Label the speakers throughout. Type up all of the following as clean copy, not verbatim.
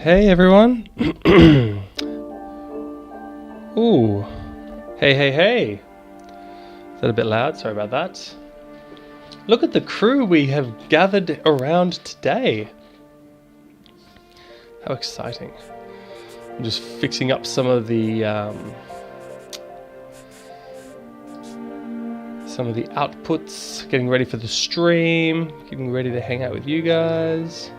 Speaker 1: Hey everyone. Ooh. Hey. Is that a bit loud? Sorry about that. Look at the crew we have gathered around today. How exciting. I'm just fixing up some of the outputs, getting ready for the stream, getting ready to hang out with you guys.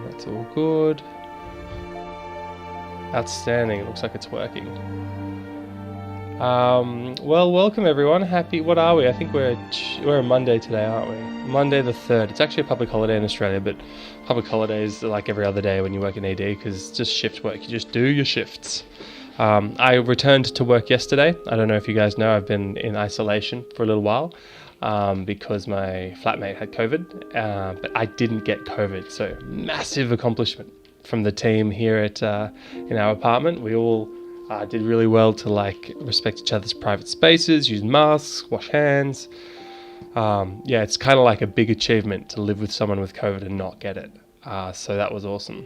Speaker 1: That's all good. Outstanding. It looks like it's working. Well, welcome everyone. What are we? I think we're a Monday today, aren't we? Monday the 3rd. It's actually a public holiday in Australia, but public holidays are like every other day when you work in ED because it's just shift work. You just do your shifts. I returned to work yesterday. I don't know if you guys know, I've been in isolation for a little while because my flatmate had COVID, but I didn't get COVID. So massive accomplishment from the team here at in our apartment. We all did really well to respect each other's private spaces, use masks, wash hands. It's kind of like a big achievement to live with someone with COVID and not get it. So that was awesome.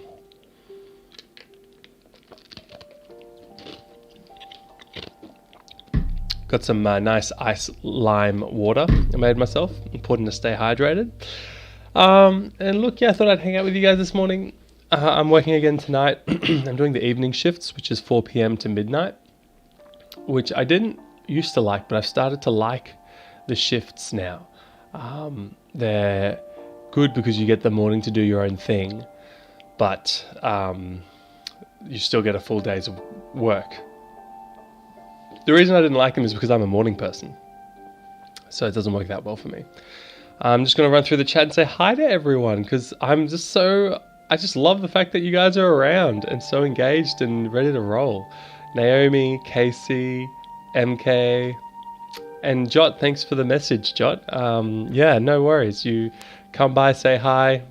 Speaker 1: Got some nice ice lime water I made myself. Important to stay hydrated. And look, I thought I'd hang out with you guys this morning. I'm working again tonight. I'm doing the evening shifts, which is 4 p.m. to midnight, which I didn't used to like, but I've started to like the shifts now. They're good because you get the morning to do your own thing, but you still get a full day's of work. The reason I didn't like them is because I'm a morning person, so it doesn't work that well for me. I'm just going to run through the chat and say hi to everyone because I just love the fact that you guys are around and so engaged and ready to roll. Naomi, Casey, MK, and Jot, thanks for the message, Jot. No worries. You come by, say hi,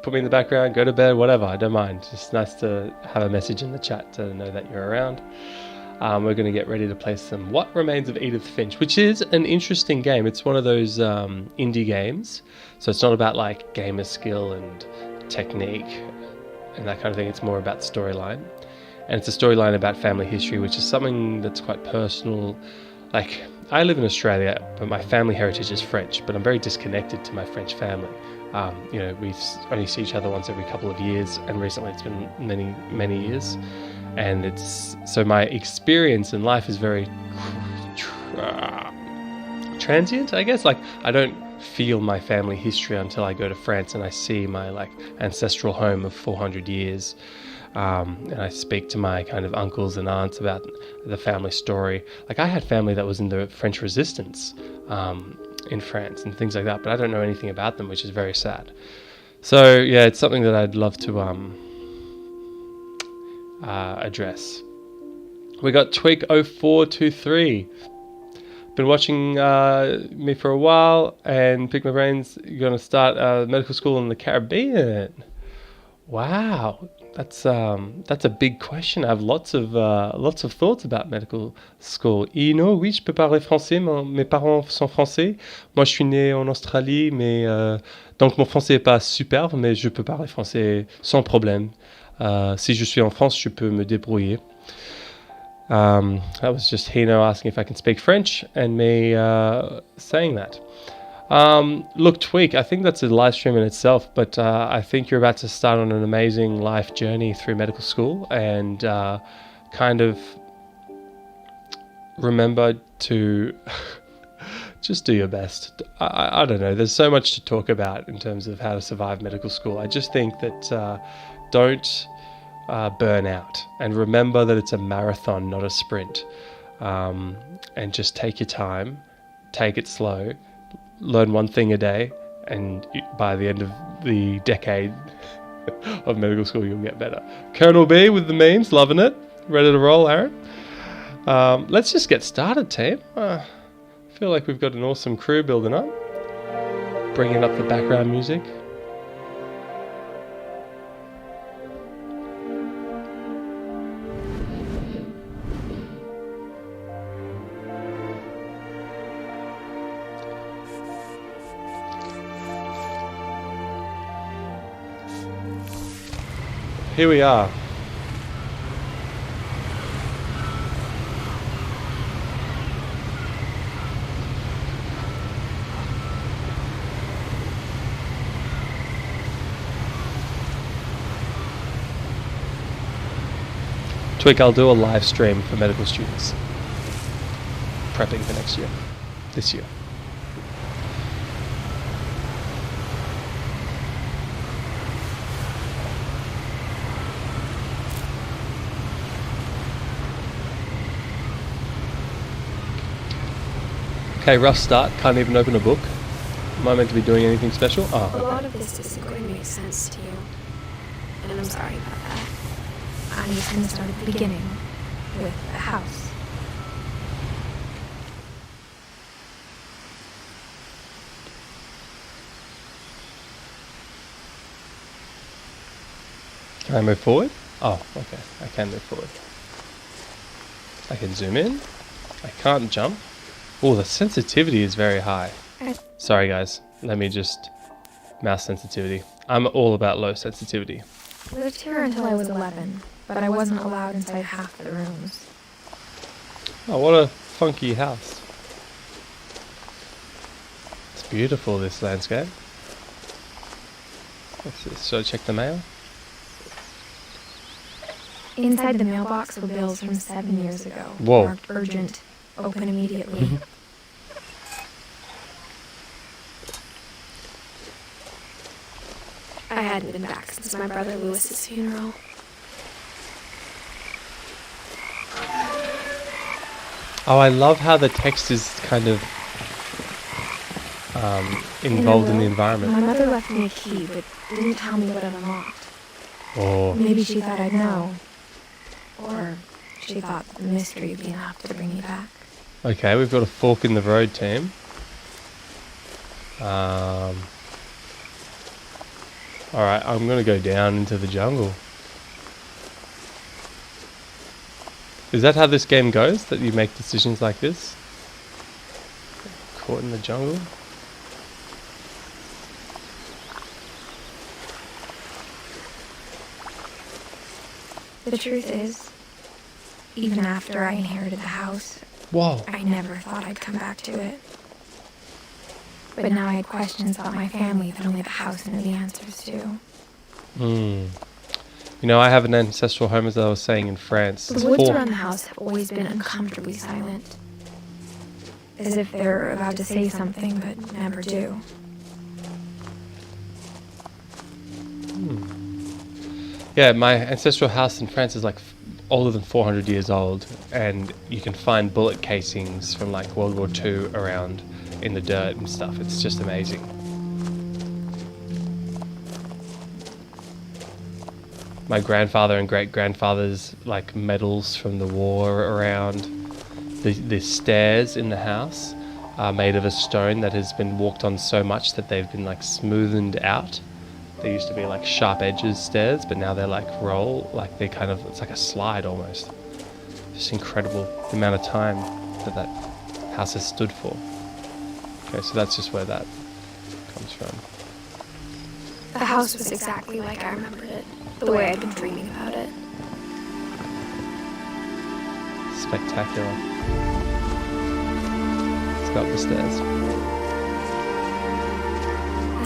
Speaker 1: put me in the background, go to bed, whatever. I don't mind. Just nice to have a message in the chat to know that you're around. We're going to get ready to play some What Remains of Edith Finch, which is an interesting game. It's one of those indie games. So it's not about like gamer skill and technique and that kind of thing. It's more about storyline. And it's a storyline about family history, which is something that's quite personal. Like, I live in Australia, but my family heritage is French, but I'm very disconnected to my French family. We only see each other once every couple of years, and recently it's been many, many years. And so my experience in life is very transient, I guess. Like, I don't feel my family history until I go to France and I see my ancestral home of 400 years. And I speak to my kind of uncles and aunts about the family story. Like, I had family that was in the French Resistance in France and things like that, but I don't know anything about them, which is very sad. So yeah, it's something that I'd love to address. We got Tweak0423. Been watching me for a while and pick my brains. You're going to start medical school in the Caribbean. Wow, that's a big question. I have lots of thoughts about medical school. Oui, je peux parler français. Mes parents sont français. Moi, je suis né en Australie, mais donc mon français est pas superbe, mais je peux parler français sans problème. Si je suis en France, je peux me débrouiller. That was just Hino asking if I can speak French and me saying that. Look, Tweak, I think that's a live stream in itself, but I think you're about to start on an amazing life journey through medical school, and kind of remember to just do your best. I don't know, there's so much to talk about in terms of how to survive medical school. I just think that don't burn out, and remember that it's a marathon, not a sprint. And just take your time, take it slow, learn one thing a day, and by the end of the decade of medical school, you'll get better. Colonel B with the memes, loving it. Ready to roll, Aaron? Let's just get started, team. I feel like we've got an awesome crew building up. Bringing up the background music. here we are. Twig, I'll do a live stream for medical students. Prepping for next year. This year. Okay, rough start. Can't even open a book. Am I meant to be doing anything special? Oh.
Speaker 2: A lot of this isn't going to make sense to you. And I'm sorry about that. I'm just going to start at the beginning with the house.
Speaker 1: Can I move forward? Oh, okay. I can move forward. I can zoom in. I can't jump. Oh, the sensitivity is very high. Sorry guys, let me just... Mouse sensitivity. I'm all about low sensitivity.
Speaker 2: I lived here until I was 11, but I wasn't allowed inside half the rooms.
Speaker 1: Oh, what a funky house. It's beautiful, this landscape. Let's just sort of check the mail.
Speaker 2: Inside the mailbox were bills from 7 years ago.
Speaker 1: Whoa.
Speaker 2: Marked urgent. Open immediately. I hadn't been back since my brother Lewis's funeral.
Speaker 1: Oh, I love how the text is kind of involved in the environment.
Speaker 2: My mother left me a key, but didn't tell me what it unlocked.
Speaker 1: Oh.
Speaker 2: Maybe she thought I'd know. Or she thought the mystery would be enough to bring me back.
Speaker 1: Okay, we've got a fork in the road, team. Alright, I'm gonna go down into the jungle. Is that how this game goes? That you make decisions like this? Caught in the jungle?
Speaker 2: The truth is, even after I inherited the house,
Speaker 1: Whoa.
Speaker 2: I never thought I'd come back to it. But now I had questions about my family that only the house knew the answers to.
Speaker 1: You know, I have an ancestral home, as I was saying, in France.
Speaker 2: The woods around the house have always been uncomfortably silent. As if they're about to say something, but never do.
Speaker 1: Yeah, my ancestral house in France is like older than 400 years old, and you can find bullet casings from like World War II around in the dirt and stuff. It's just amazing. My grandfather and great-grandfather's like medals from the war around. The stairs in the house are made of a stone that has been walked on so much that they've been like smoothened out. They used to be like sharp edges stairs, but now they're like like they kind of, it's like a slide almost. Just incredible the amount of time that house has stood for. Okay, so that's just where that comes from.
Speaker 2: The house was exactly like I remembered it, the way I'd been dreaming about it.
Speaker 1: Spectacular. Let's go up the stairs.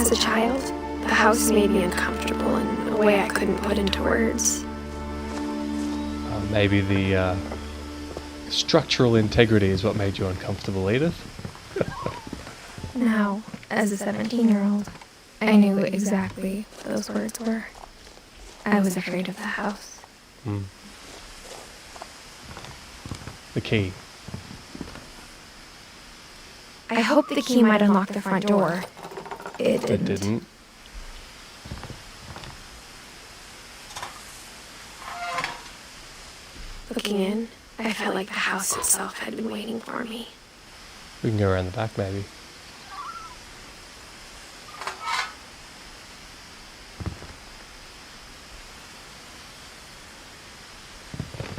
Speaker 2: As a child, the house made me uncomfortable in a way I couldn't put into words.
Speaker 1: Maybe the structural integrity is what made you uncomfortable, Edith.
Speaker 2: Now, as a 17-year-old, I knew exactly what those words were. I was afraid of the house.
Speaker 1: The key.
Speaker 2: I hoped the key might unlock the front door. It didn't. Looking in, I felt like the house itself had been waiting for me.
Speaker 1: We can go around the back, maybe.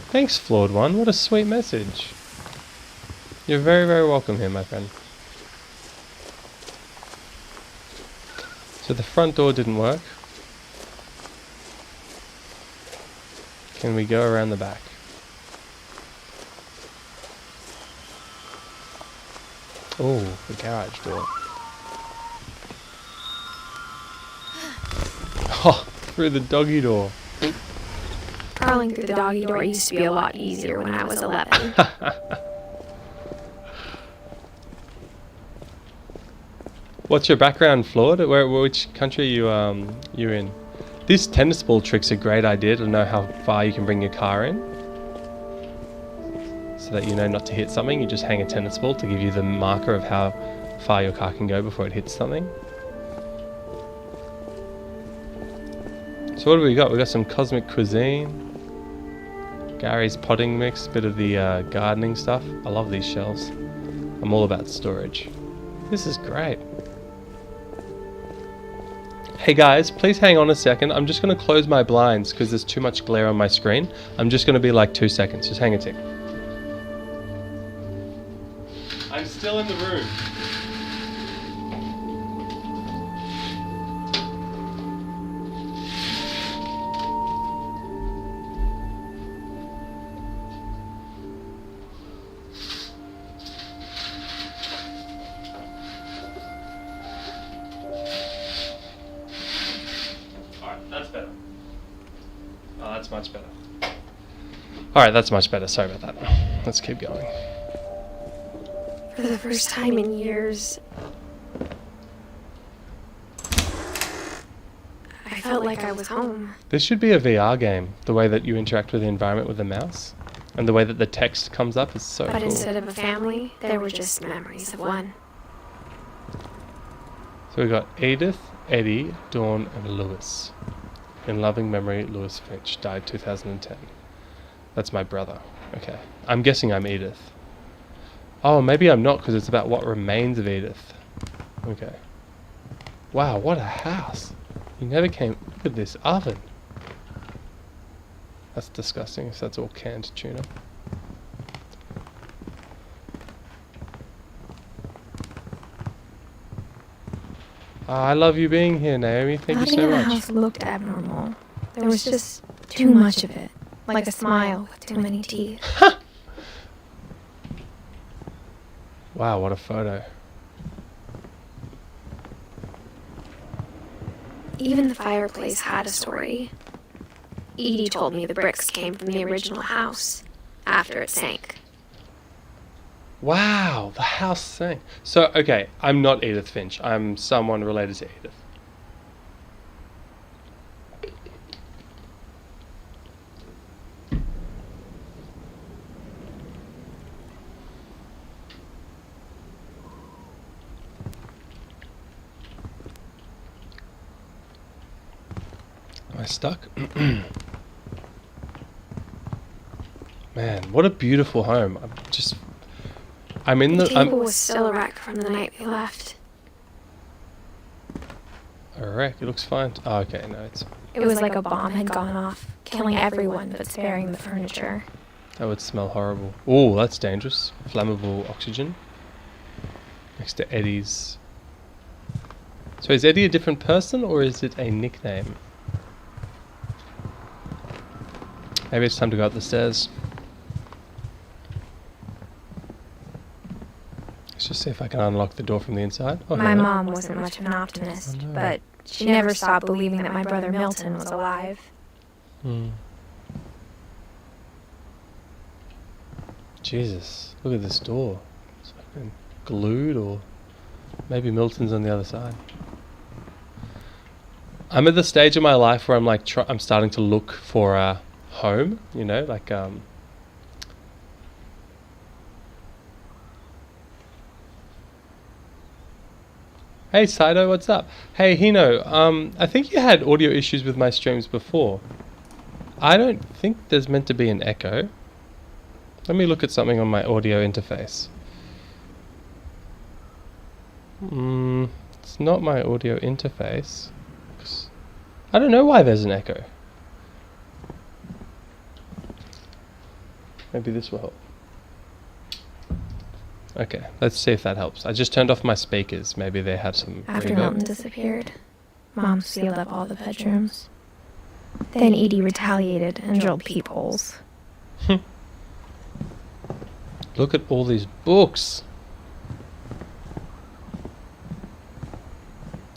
Speaker 1: Thanks, Flawed One. What a sweet message. You're very, very welcome here, my friend. So the front door didn't work. and we go around the back. Oh, the garage door. Oh, through the doggy door.
Speaker 2: Crawling through the doggy door used to be a lot easier when I was 11.
Speaker 1: What's your background, Florida? Which country are you in? This tennis ball trick's a great idea to know how far you can bring your car in. So that you know not to hit something, you just hang a tennis ball to give you the marker of how far your car can go before it hits something. So what do we got? We got some cosmic cuisine, Gary's potting mix, bit of the gardening stuff. I love these shelves. I'm all about storage. This is great. Hey guys, please hang on a second. I'm just going to close my blinds because there's too much glare on my screen. I'm just going to be like 2 seconds. Just hang a tick. I'm still in the room. That's better. Oh, that's much better. Alright, that's much better. Sorry about that. Let's keep going.
Speaker 2: For the first time in years, I felt like I was home.
Speaker 1: This should be a VR game. The way that you interact with the environment with the mouse. And the way that the text comes up is so cool.
Speaker 2: But instead of a family, there were just memories of one.
Speaker 1: So we got Edith, Eddie, Dawn, and Lewis. In loving memory, Lewis Finch died 2010. That's my brother. Okay. I'm guessing I'm Edith. Oh, maybe I'm not because it's about what remains of Edith. Okay. Wow, what a house. You never came... Look at this oven. That's disgusting if that's all canned tuna. I love you being here, Naomi. Thank you so much.
Speaker 2: Nothing in the house looked abnormal. There was just too much of it. Like a smile with too many teeth.
Speaker 1: Wow, what a photo.
Speaker 2: Even the fireplace had a story. Edie told me the bricks came from the original house after it sank.
Speaker 1: Wow, the house sank. So, okay, I'm not Edith Finch. I'm someone related to Edith. Am I stuck? Man, what a beautiful home. I'm in the...
Speaker 2: The table was still a wreck from the night we left.
Speaker 1: A wreck? It looks fine. Oh, okay, no, it's...
Speaker 2: It was like a bomb had gone off, killing everyone but sparing the furniture.
Speaker 1: That would smell horrible. Oh, that's dangerous. Flammable oxygen. Next to Eddie's... So is Eddie a different person or is it a nickname? Maybe it's time to go up the stairs. Let's just see if I can unlock the door from the inside. Oh,
Speaker 2: My mom wasn't much of an optimist,
Speaker 1: Oh, no.
Speaker 2: but she never stopped believing that my brother Milton was alive.
Speaker 1: Jesus, look at this door. It's like been glued, or maybe Milton's on the other side. I'm at the stage of my life where I'm like, I'm starting to look for a home, you know, like Hey Saito, what's up? Hey Hino, I think you had audio issues with my streams before. I don't think there's meant to be an echo. Let me look at something on my audio interface. It's not my audio interface. I don't know why there's an echo. Maybe this will help. Okay, let's see if that helps. I just turned off my speakers. Maybe they had some
Speaker 2: After
Speaker 1: reverb.
Speaker 2: Milton disappeared, Mom sealed up all the bedrooms. Then Edie retaliated and drilled peepholes.
Speaker 1: Look at all these books.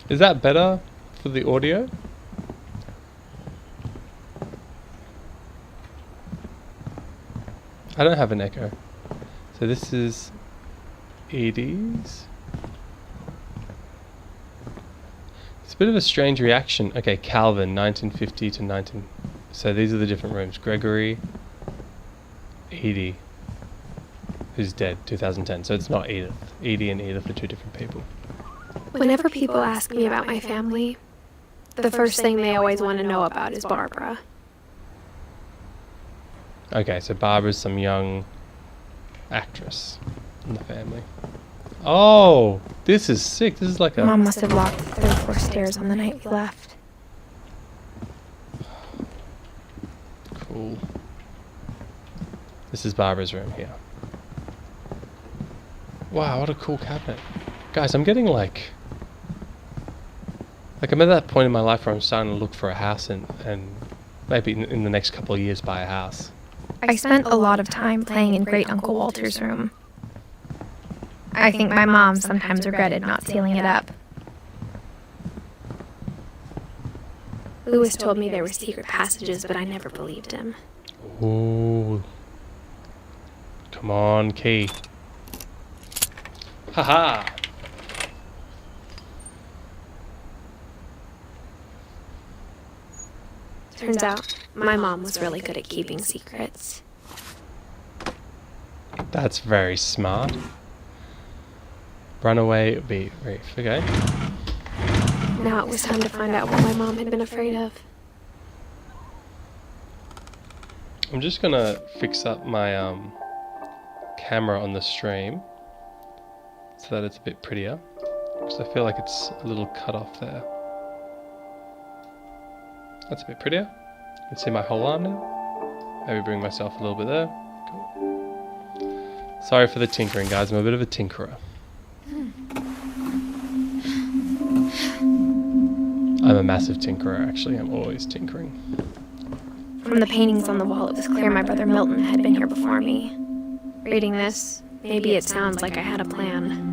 Speaker 1: Is that better for the audio? I don't have an echo. So this is Edie's. It's a bit of a strange reaction. Okay, Calvin, 1950 to 19... So these are the different rooms. Gregory, Edie, who's dead, 2010. So it's not Edith. Edie and Edith are two different people.
Speaker 2: Whenever people ask me about my family, the first thing they always want to know about is Barbara.
Speaker 1: Okay, so Barbara's some young actress in the family. Oh, this is sick. This is like a...
Speaker 2: Mom must have locked the third floor stairs on the night we left.
Speaker 1: Cool. This is Barbara's room here. Wow, what a cool cabinet. Guys, I'm getting like I'm at that point in my life where I'm starting to look for a house and maybe in the next couple of years buy a house.
Speaker 2: I spent a lot of time playing in Great Uncle Walter's room. I think my mom sometimes regretted not sealing it up. Lewis told me there were secret passages, but I never believed him.
Speaker 1: Ooh. Come on, key. Haha!
Speaker 2: Turns out, my mom was really good at keeping secrets.
Speaker 1: That's very smart. Runaway beat reef. Okay.
Speaker 2: Now it was time to find out what my mom had been afraid of.
Speaker 1: I'm just gonna fix up my camera on the stream so that it's a bit prettier, because I feel like it's a little cut off there. That's a bit prettier. You can see my whole arm now. Maybe bring myself a little bit there. Cool. Sorry for the tinkering, guys. I'm a bit of a tinkerer. I'm a massive tinkerer, actually. I'm always tinkering.
Speaker 2: From the paintings on the wall, it was clear my brother Milton had been here before me. Reading this, maybe it sounds like I had a plan.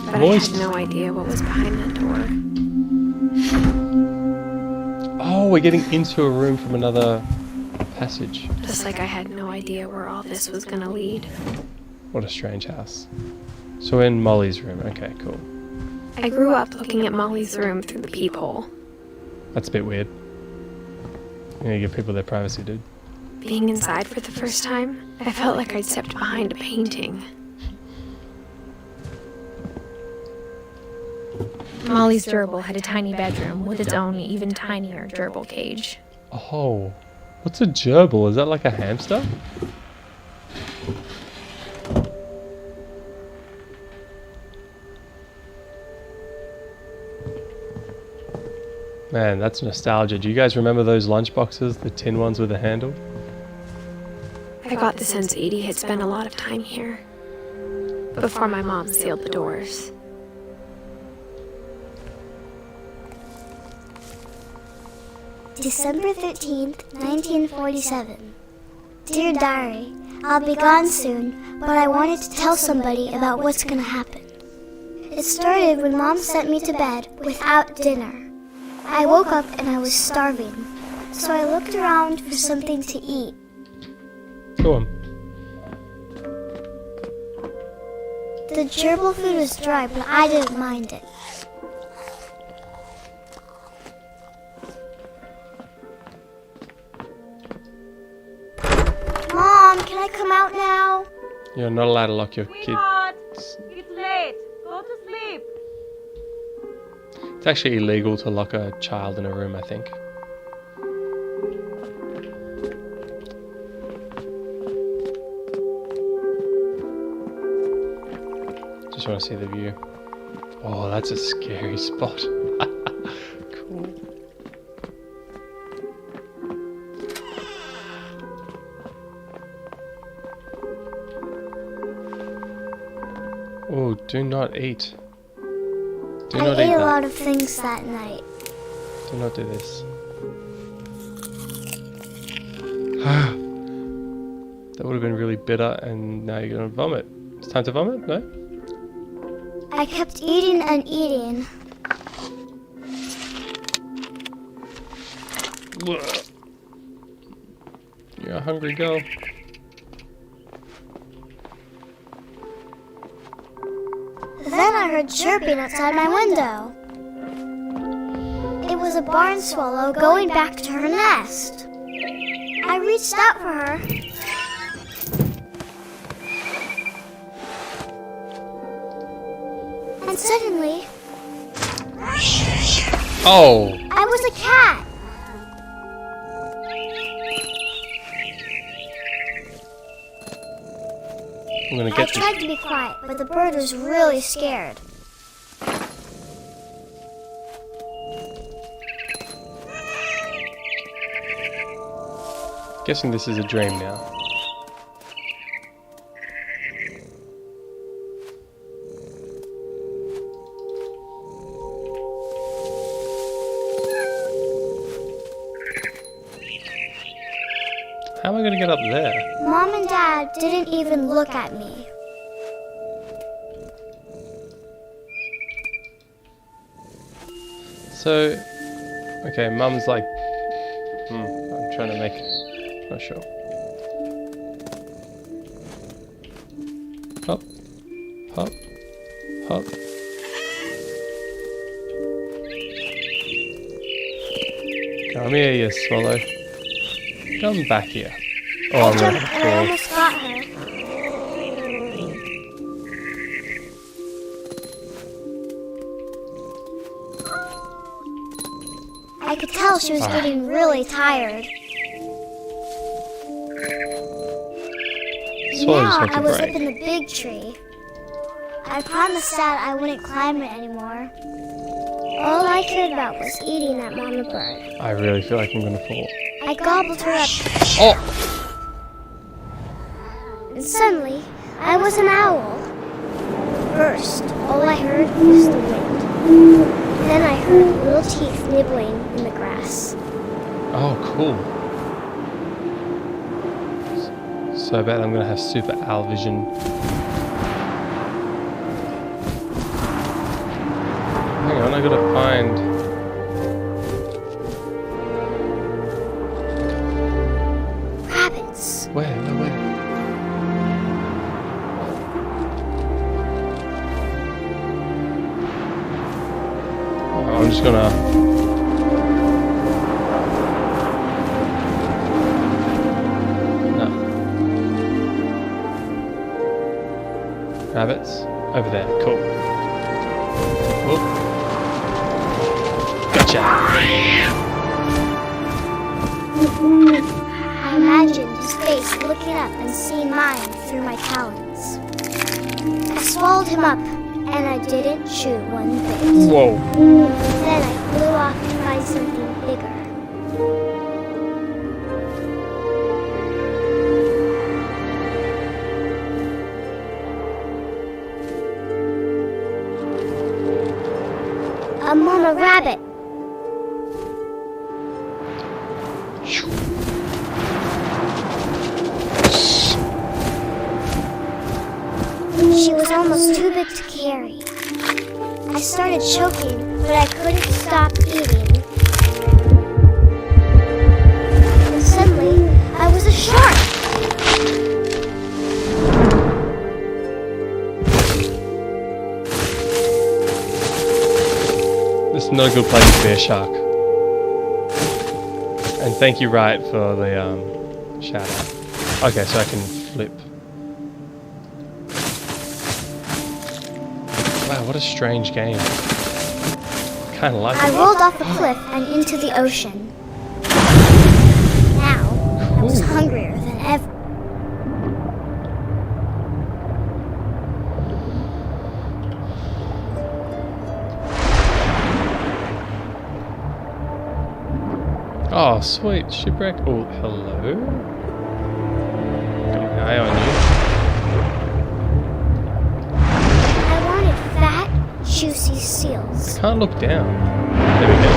Speaker 2: But I had no idea what was behind that door.
Speaker 1: Oh, we're getting into a room from another passage.
Speaker 2: Just like I had no idea where all this was gonna lead.
Speaker 1: What a strange house. So we're in Molly's room. Okay, cool.
Speaker 2: I grew up looking at Molly's room through the peephole.
Speaker 1: That's a bit weird. You gotta give people their privacy, dude.
Speaker 2: Being inside for the first time, I felt like I'd stepped behind a painting. Molly's gerbil had a tiny bedroom with its own even tinier gerbil cage.
Speaker 1: Oh, what's a gerbil? Is that like a hamster? Man, that's nostalgia. Do you guys remember those lunchboxes, the tin ones with a handle?
Speaker 2: I got the sense Edie had spent a lot of time here, before my mom sealed the doors.
Speaker 3: December 13th, 1947. Dear Diary, I'll be gone soon, but I wanted to tell somebody about what's gonna happen. It started when Mom sent me to bed without dinner. I woke up and I was starving, so I looked around for something to eat.
Speaker 1: Go on.
Speaker 3: The gerbil food was dry, but I didn't mind it. Mom, can I come out now?
Speaker 1: You're not allowed to lock your kid.
Speaker 4: Sweetheart, it's late. Go to sleep.
Speaker 1: It's actually illegal to lock a child in a room, I think. Just want to see the view. Oh, that's a scary spot. Cool. Oh, do not eat. Do Do
Speaker 3: I
Speaker 1: not
Speaker 3: ate
Speaker 1: eat
Speaker 3: a
Speaker 1: that.
Speaker 3: lot of things that night.
Speaker 1: Do not do this. That would have been really bitter, and now you're gonna vomit. It's time to vomit? No?
Speaker 3: I kept eating and eating.
Speaker 1: You're a hungry girl.
Speaker 3: Then I heard chirping outside my window. It was a barn swallow going back to her nest. I reached out for her. And suddenly,
Speaker 1: Oh!
Speaker 3: I was a cat.
Speaker 1: I'm gonna
Speaker 3: I
Speaker 1: get this.
Speaker 3: tried to be quiet, but the bird was really scared.
Speaker 1: Guessing this is a dream now. How am I gonna get up there?
Speaker 3: Mom and Dad didn't even look at me.
Speaker 1: So, okay, Mum's like, I'm trying to make it, not sure. Hop, hop, hop. Come here, you swallow. Come back here. Oh,
Speaker 3: I
Speaker 1: I'm gonna
Speaker 3: jumped and I
Speaker 1: fall.
Speaker 3: almost got her. I could tell she was getting really tired.
Speaker 1: Swallow just
Speaker 3: Now
Speaker 1: wants
Speaker 3: I
Speaker 1: a
Speaker 3: was
Speaker 1: break.
Speaker 3: up in the big tree. I promised Dad I wouldn't climb it anymore. All I cared about was eating that mama bird.
Speaker 1: I really feel like I'm gonna fall.
Speaker 3: I gobbled her up,
Speaker 1: Oh!
Speaker 3: and suddenly I was an owl. First, all I heard was the wind. Then I heard little teeth nibbling in the grass.
Speaker 1: Oh, cool. So bad I'm gonna have super owl vision. Hang on, I gotta find...
Speaker 3: Rabbits.
Speaker 1: Where? Oh, I'm just gonna... No. Rabbits? Over there, cool. Whoop. Gotcha!
Speaker 3: I imagined his face looking up and seeing mine through my talons. I swallowed him up, and I didn't chew one bit.
Speaker 1: Whoa.
Speaker 3: Then I flew off to find something bigger. A mama rabbit. She was almost too big to carry. I started choking, but I couldn't stop eating. And suddenly, I was a shark.
Speaker 1: This is not a good place to be a shark. And thank you, Riot, for the shout out. Okay, so I can flip. Wow, what a strange game. Kind of like
Speaker 3: I
Speaker 1: it.
Speaker 3: rolled off the cliff and into the ocean. Now, I was
Speaker 1: Cool.
Speaker 3: hungrier than ever.
Speaker 1: Oh, sweet. Shipwreck. Oh, hello. Got my eye on you.
Speaker 3: I wanted fat, juicy seals.
Speaker 1: I can't look down. There we go.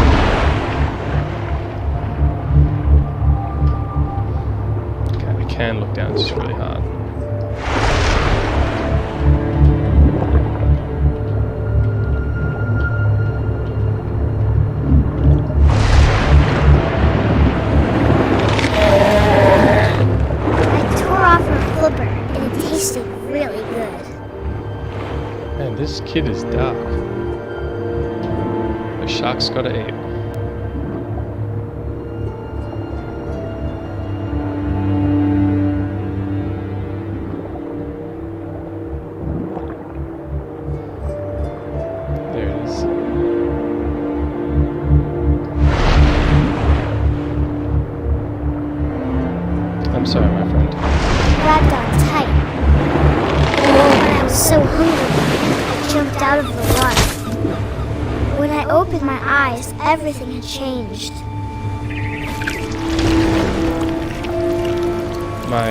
Speaker 1: Okay, I can look down, it's just really hard.
Speaker 3: I tore off her flipper and it tasted really good.
Speaker 1: Man, this kid is dark. The shark's gotta eat. There it is. I'm sorry, my friend.
Speaker 3: Grabbed on tight. When I was so hungry, I jumped out of the water. When I opened my eyes, everything had changed.
Speaker 1: My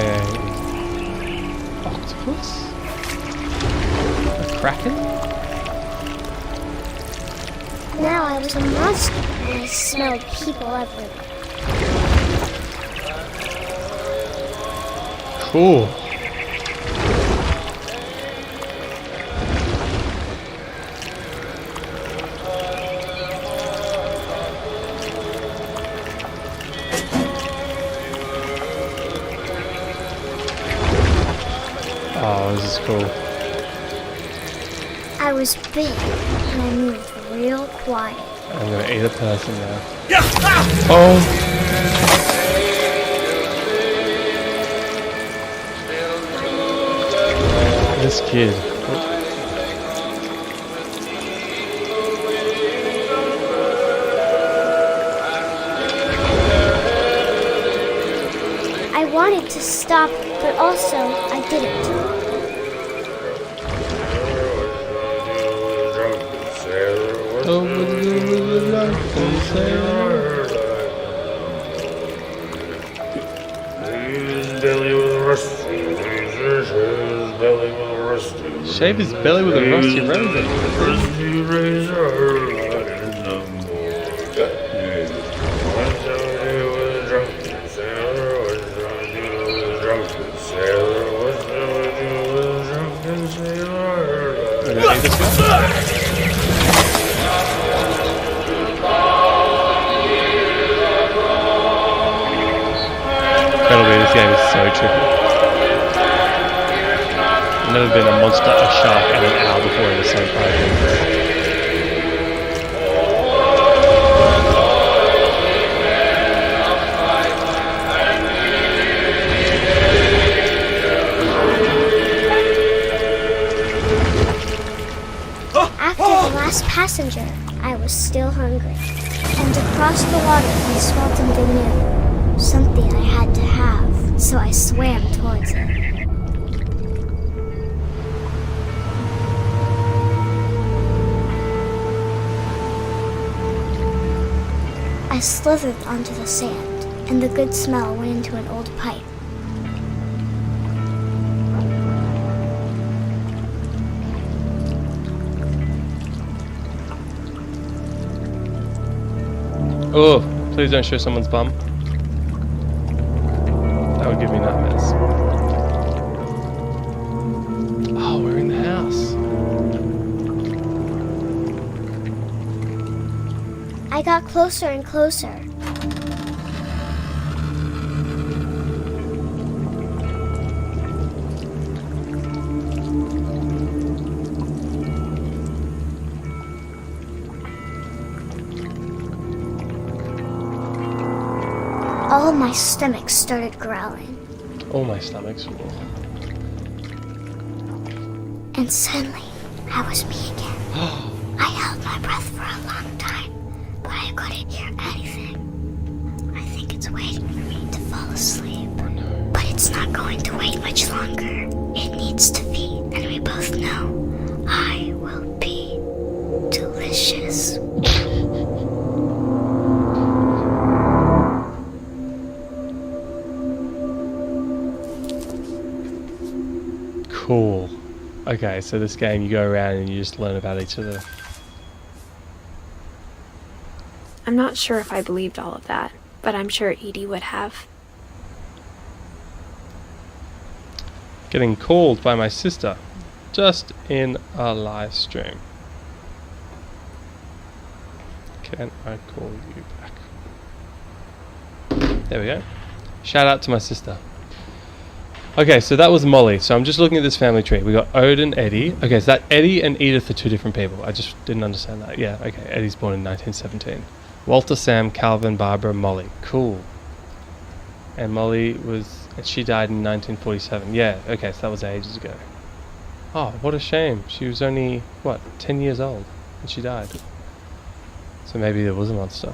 Speaker 1: octopus? A kraken?
Speaker 3: Now I was a monster and I smelled people everywhere.
Speaker 1: Cool. Oh, this is cool.
Speaker 3: I was big and I moved real quiet.
Speaker 1: I'm gonna eat a person now. Oh! This kid.
Speaker 3: I wanted to stop, but also I didn't.
Speaker 1: Shave his belly with a rusty razor. This game is so tricky. I've never been a monster, a shark, and an owl before in the same project.
Speaker 3: After the last passenger, I was still hungry. And across the water, I saw something new. Something I had to have, so I swam towards it. I slithered onto the sand, and the good smell went into an old pipe.
Speaker 1: Oh, please don't show someone's bum. That would give me nightmares. Oh, we're in the house.
Speaker 3: I got closer and closer. All my stomach started growling.
Speaker 1: All my stomach's full.
Speaker 3: And suddenly, I was me again. I held my breath for a long time, but I couldn't hear anything. I think it's waiting for me to fall asleep. But it's not going to wait much longer. It needs to feed, and we both know I will be delicious.
Speaker 1: Cool. Okay, so this game you go around and you just learn about each other.
Speaker 2: I'm not sure if I believed all of that, but I'm sure Edie would have.
Speaker 1: Getting called by my sister just in a live stream. Can I call you back? There we go. Shout out to my sister. Okay, so that was Molly. So I'm just looking at this family tree. We got Odin, Eddie. Okay, so that Eddie and Edith are two different people. I just didn't understand that. Yeah, okay. Eddie's born in 1917. Walter, Sam, Calvin, Barbara, Molly. Cool. And Molly was... And she died in 1947. Yeah, okay, so that was ages ago. Oh, what a shame. She was only, what, 10 years old when she died. So maybe there was a monster.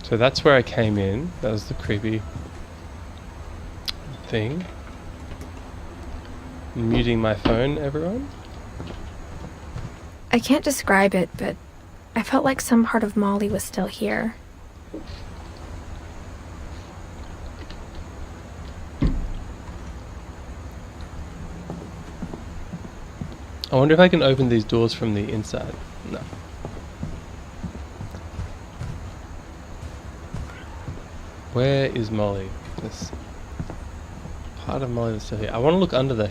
Speaker 1: So that's where I came in. That was the creepy thing. I'm muting my phone, everyone.
Speaker 2: I can't describe it, but I felt like some part of Molly was still here.
Speaker 1: I wonder if I can open these doors from the inside. No. Where is Molly? This part of Molly that's still here. I want to look under the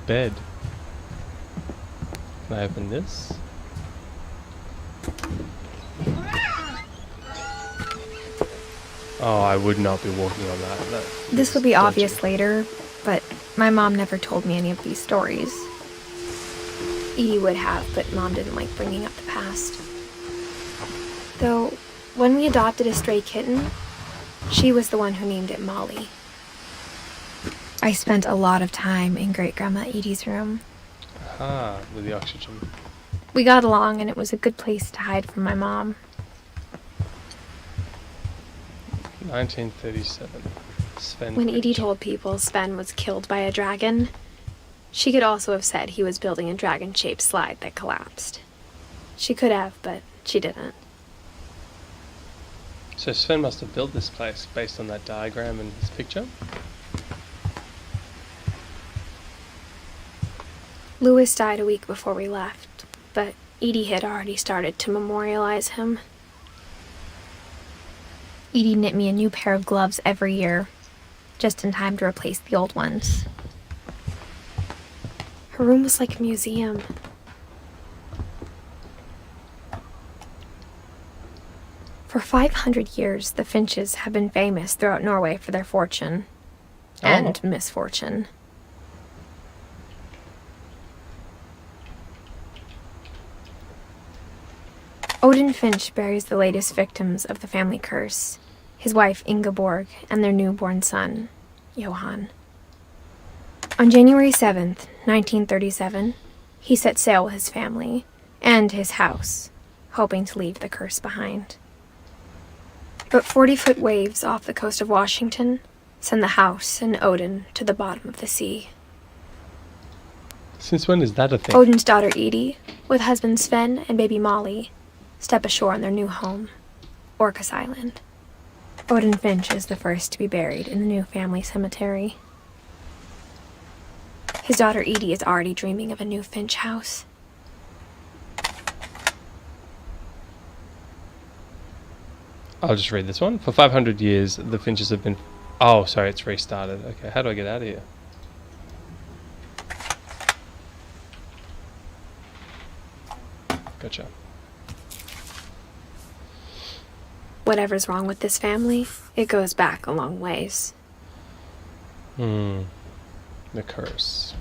Speaker 1: bed. Can I open this? Oh, I would not be walking on that.
Speaker 2: This will be obvious later, but my mom never told me any of these stories. Edie would have, but Mom didn't like bringing up the past. Though, when we adopted a stray kitten, she was the one who named it Molly. I spent a lot of time in Great-Grandma Edie's room.
Speaker 1: Aha, with the oxygen.
Speaker 2: We got along, and it was a good place to hide from my mom.
Speaker 1: 1937. Sven
Speaker 2: When Edie
Speaker 1: Finch.
Speaker 2: told people Sven was killed by a dragon, she could also have said he was building a dragon-shaped slide that collapsed. She could have, but she didn't.
Speaker 1: So Sven must have built this place based on that diagram and his picture.
Speaker 2: Louis died a week before we left, but Edie had already started to memorialize him. Edie knit me a new pair of gloves every year, just in time to replace the old ones. Her room was like a museum. For 500 years, the Finches have been famous throughout Norway for their fortune and misfortune. Odin Finch buries the latest victims of the family curse, his wife Ingeborg and their newborn son, Johan. On January 7th, 1937, he set sail with his family and his house, hoping to leave the curse behind. But 40-foot waves off the coast of Washington send the house and Odin to the bottom of the sea.
Speaker 1: Since when is that a thing?
Speaker 2: Odin's daughter Edie, with husband Sven and baby Molly, step ashore on their new home, Orcas Island. Odin Finch is the first to be buried in the new family cemetery. His daughter Edie is already dreaming of a new Finch house.
Speaker 1: I'll just read this one. For 500 years, the Finches have been... Oh, sorry, it's restarted. Okay, how do I get out of here? Gotcha.
Speaker 2: Whatever's wrong with this family, it goes back a long ways.
Speaker 1: The curse.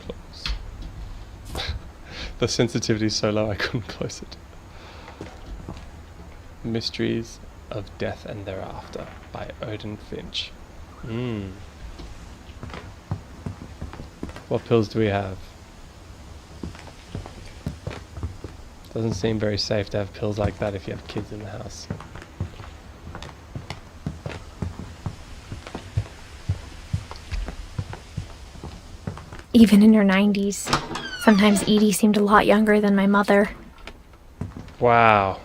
Speaker 1: Close. The sensitivity is so low I couldn't close it. Mysteries of Death and Thereafter by Odin Finch. What pills do we have? Doesn't seem very safe to have pills like that if you have kids in the house.
Speaker 2: Even in her 90s, sometimes Edie seemed a lot younger than my mother.
Speaker 1: Wow.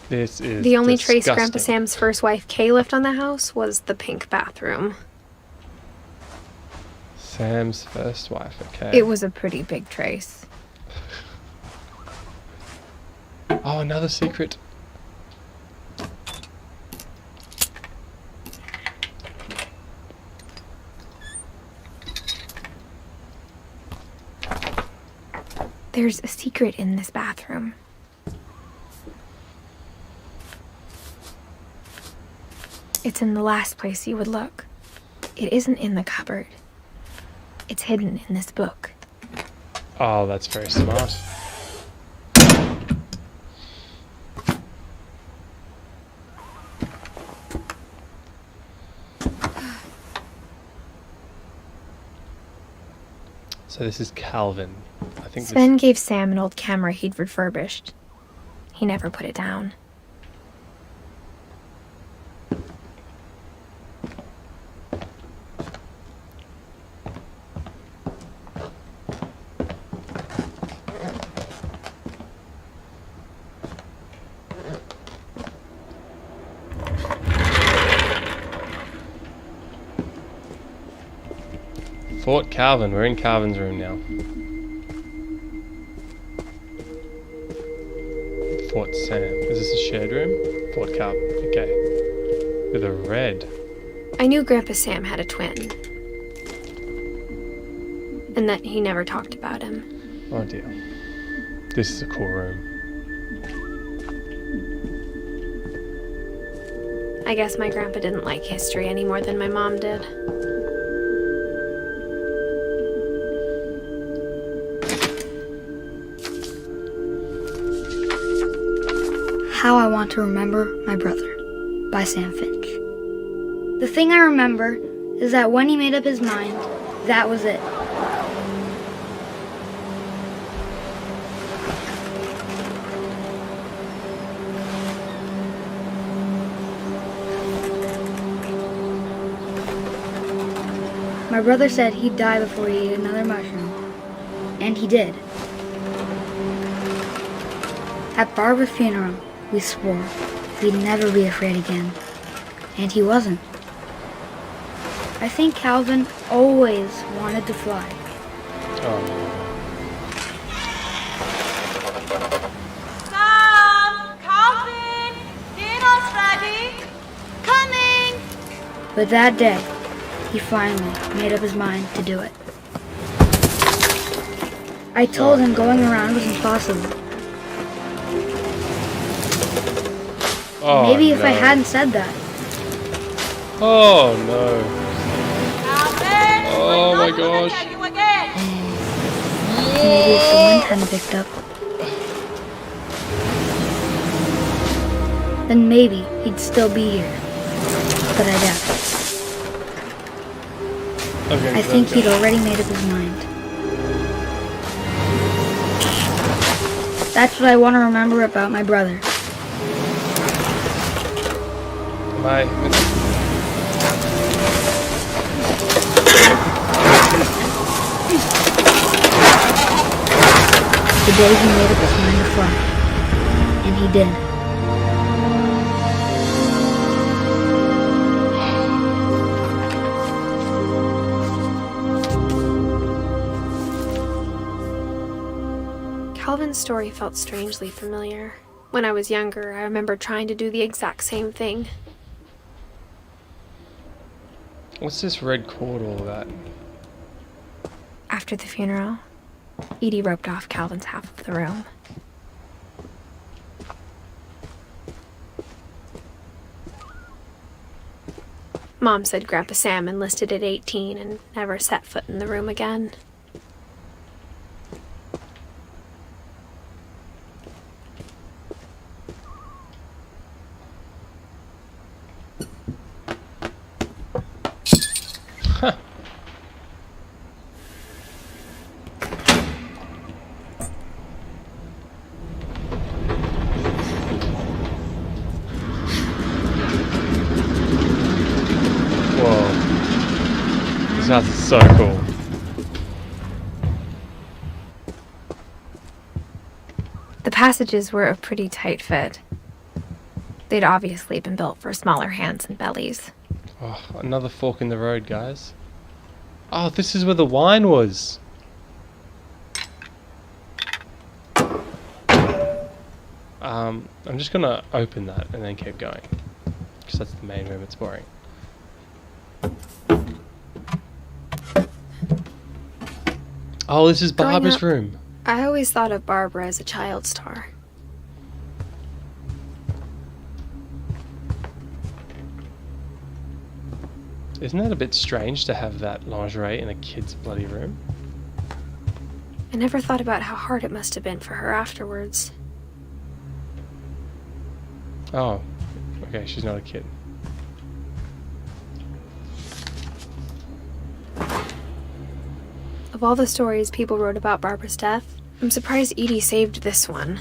Speaker 1: This is
Speaker 2: The only trace
Speaker 1: disgusting.
Speaker 2: Grandpa Sam's first wife, Kay, left on the house was the pink bathroom.
Speaker 1: Sam's first wife, okay.
Speaker 2: It was a pretty big trace.
Speaker 1: Oh, another secret.
Speaker 2: There's a secret in this bathroom. It's in the last place you would look. It isn't in the cupboard. It's hidden in this book.
Speaker 1: Oh, that's very smart. So this is Calvin. I think
Speaker 2: Sven gave Sam an old camera he'd refurbished. He never put it down.
Speaker 1: Fort Calvin. We're in Calvin's room now. Fort Sam. Is this a shared room? Fort Calvin. Okay. With a red.
Speaker 2: I knew Grandpa Sam had a twin. And that he never talked about him.
Speaker 1: Oh dear. This is a cool room.
Speaker 2: I guess my grandpa didn't like history any more than my mom did.
Speaker 5: How I Want to Remember My Brother by Sam Finch. The thing I remember is that when he made up his mind, that was it. My brother said he'd die before he ate another mushroom. And he did. At Barbara's funeral, we swore we'd never be afraid again. And he wasn't. I think Calvin always wanted to fly.
Speaker 1: Oh.
Speaker 4: Sam! Calvin! Dinner's ready! Coming!
Speaker 5: But that day, he finally made up his mind to do it. I told him going around was impossible.
Speaker 1: Oh,
Speaker 5: Maybe if I
Speaker 1: no.
Speaker 5: hadn't said that.
Speaker 1: Oh no.
Speaker 4: Calvin!
Speaker 1: Oh
Speaker 4: I'm
Speaker 1: my
Speaker 4: not gonna
Speaker 1: gosh.
Speaker 4: tell you again!
Speaker 5: Maybe if the wind hadn't picked up, then maybe he'd still be here. But I doubt it.
Speaker 1: Okay,
Speaker 5: I think he'd already made up his mind. That's what I want to remember about my brother.
Speaker 1: My.
Speaker 5: The day he made up his mind to fly. And he did.
Speaker 2: Calvin's story felt strangely familiar. When I was younger, I remember trying to do the exact same thing.
Speaker 1: What's this red cord all about?
Speaker 2: After the funeral, Edie roped off Calvin's half of the room. Mom said Grandpa Sam enlisted at 18 and never set foot in the room again.
Speaker 1: This house is so cool.
Speaker 2: The passages were a pretty tight fit. They'd obviously been built for smaller hands and bellies.
Speaker 1: Oh, another fork in the road, guys. Oh, this is where the wine was. I'm just gonna open that and then keep going, because that's the main room. It's boring. Oh, this is Barbara's room.
Speaker 2: I always thought of Barbara as a child star.
Speaker 1: Isn't that a bit strange to have that lingerie in a kid's bloody room?
Speaker 2: I never thought about how hard it must have been for her afterwards.
Speaker 1: Oh, okay, she's not a kid.
Speaker 2: Of all the stories people wrote about Barbara's death, I'm surprised Edie saved this one.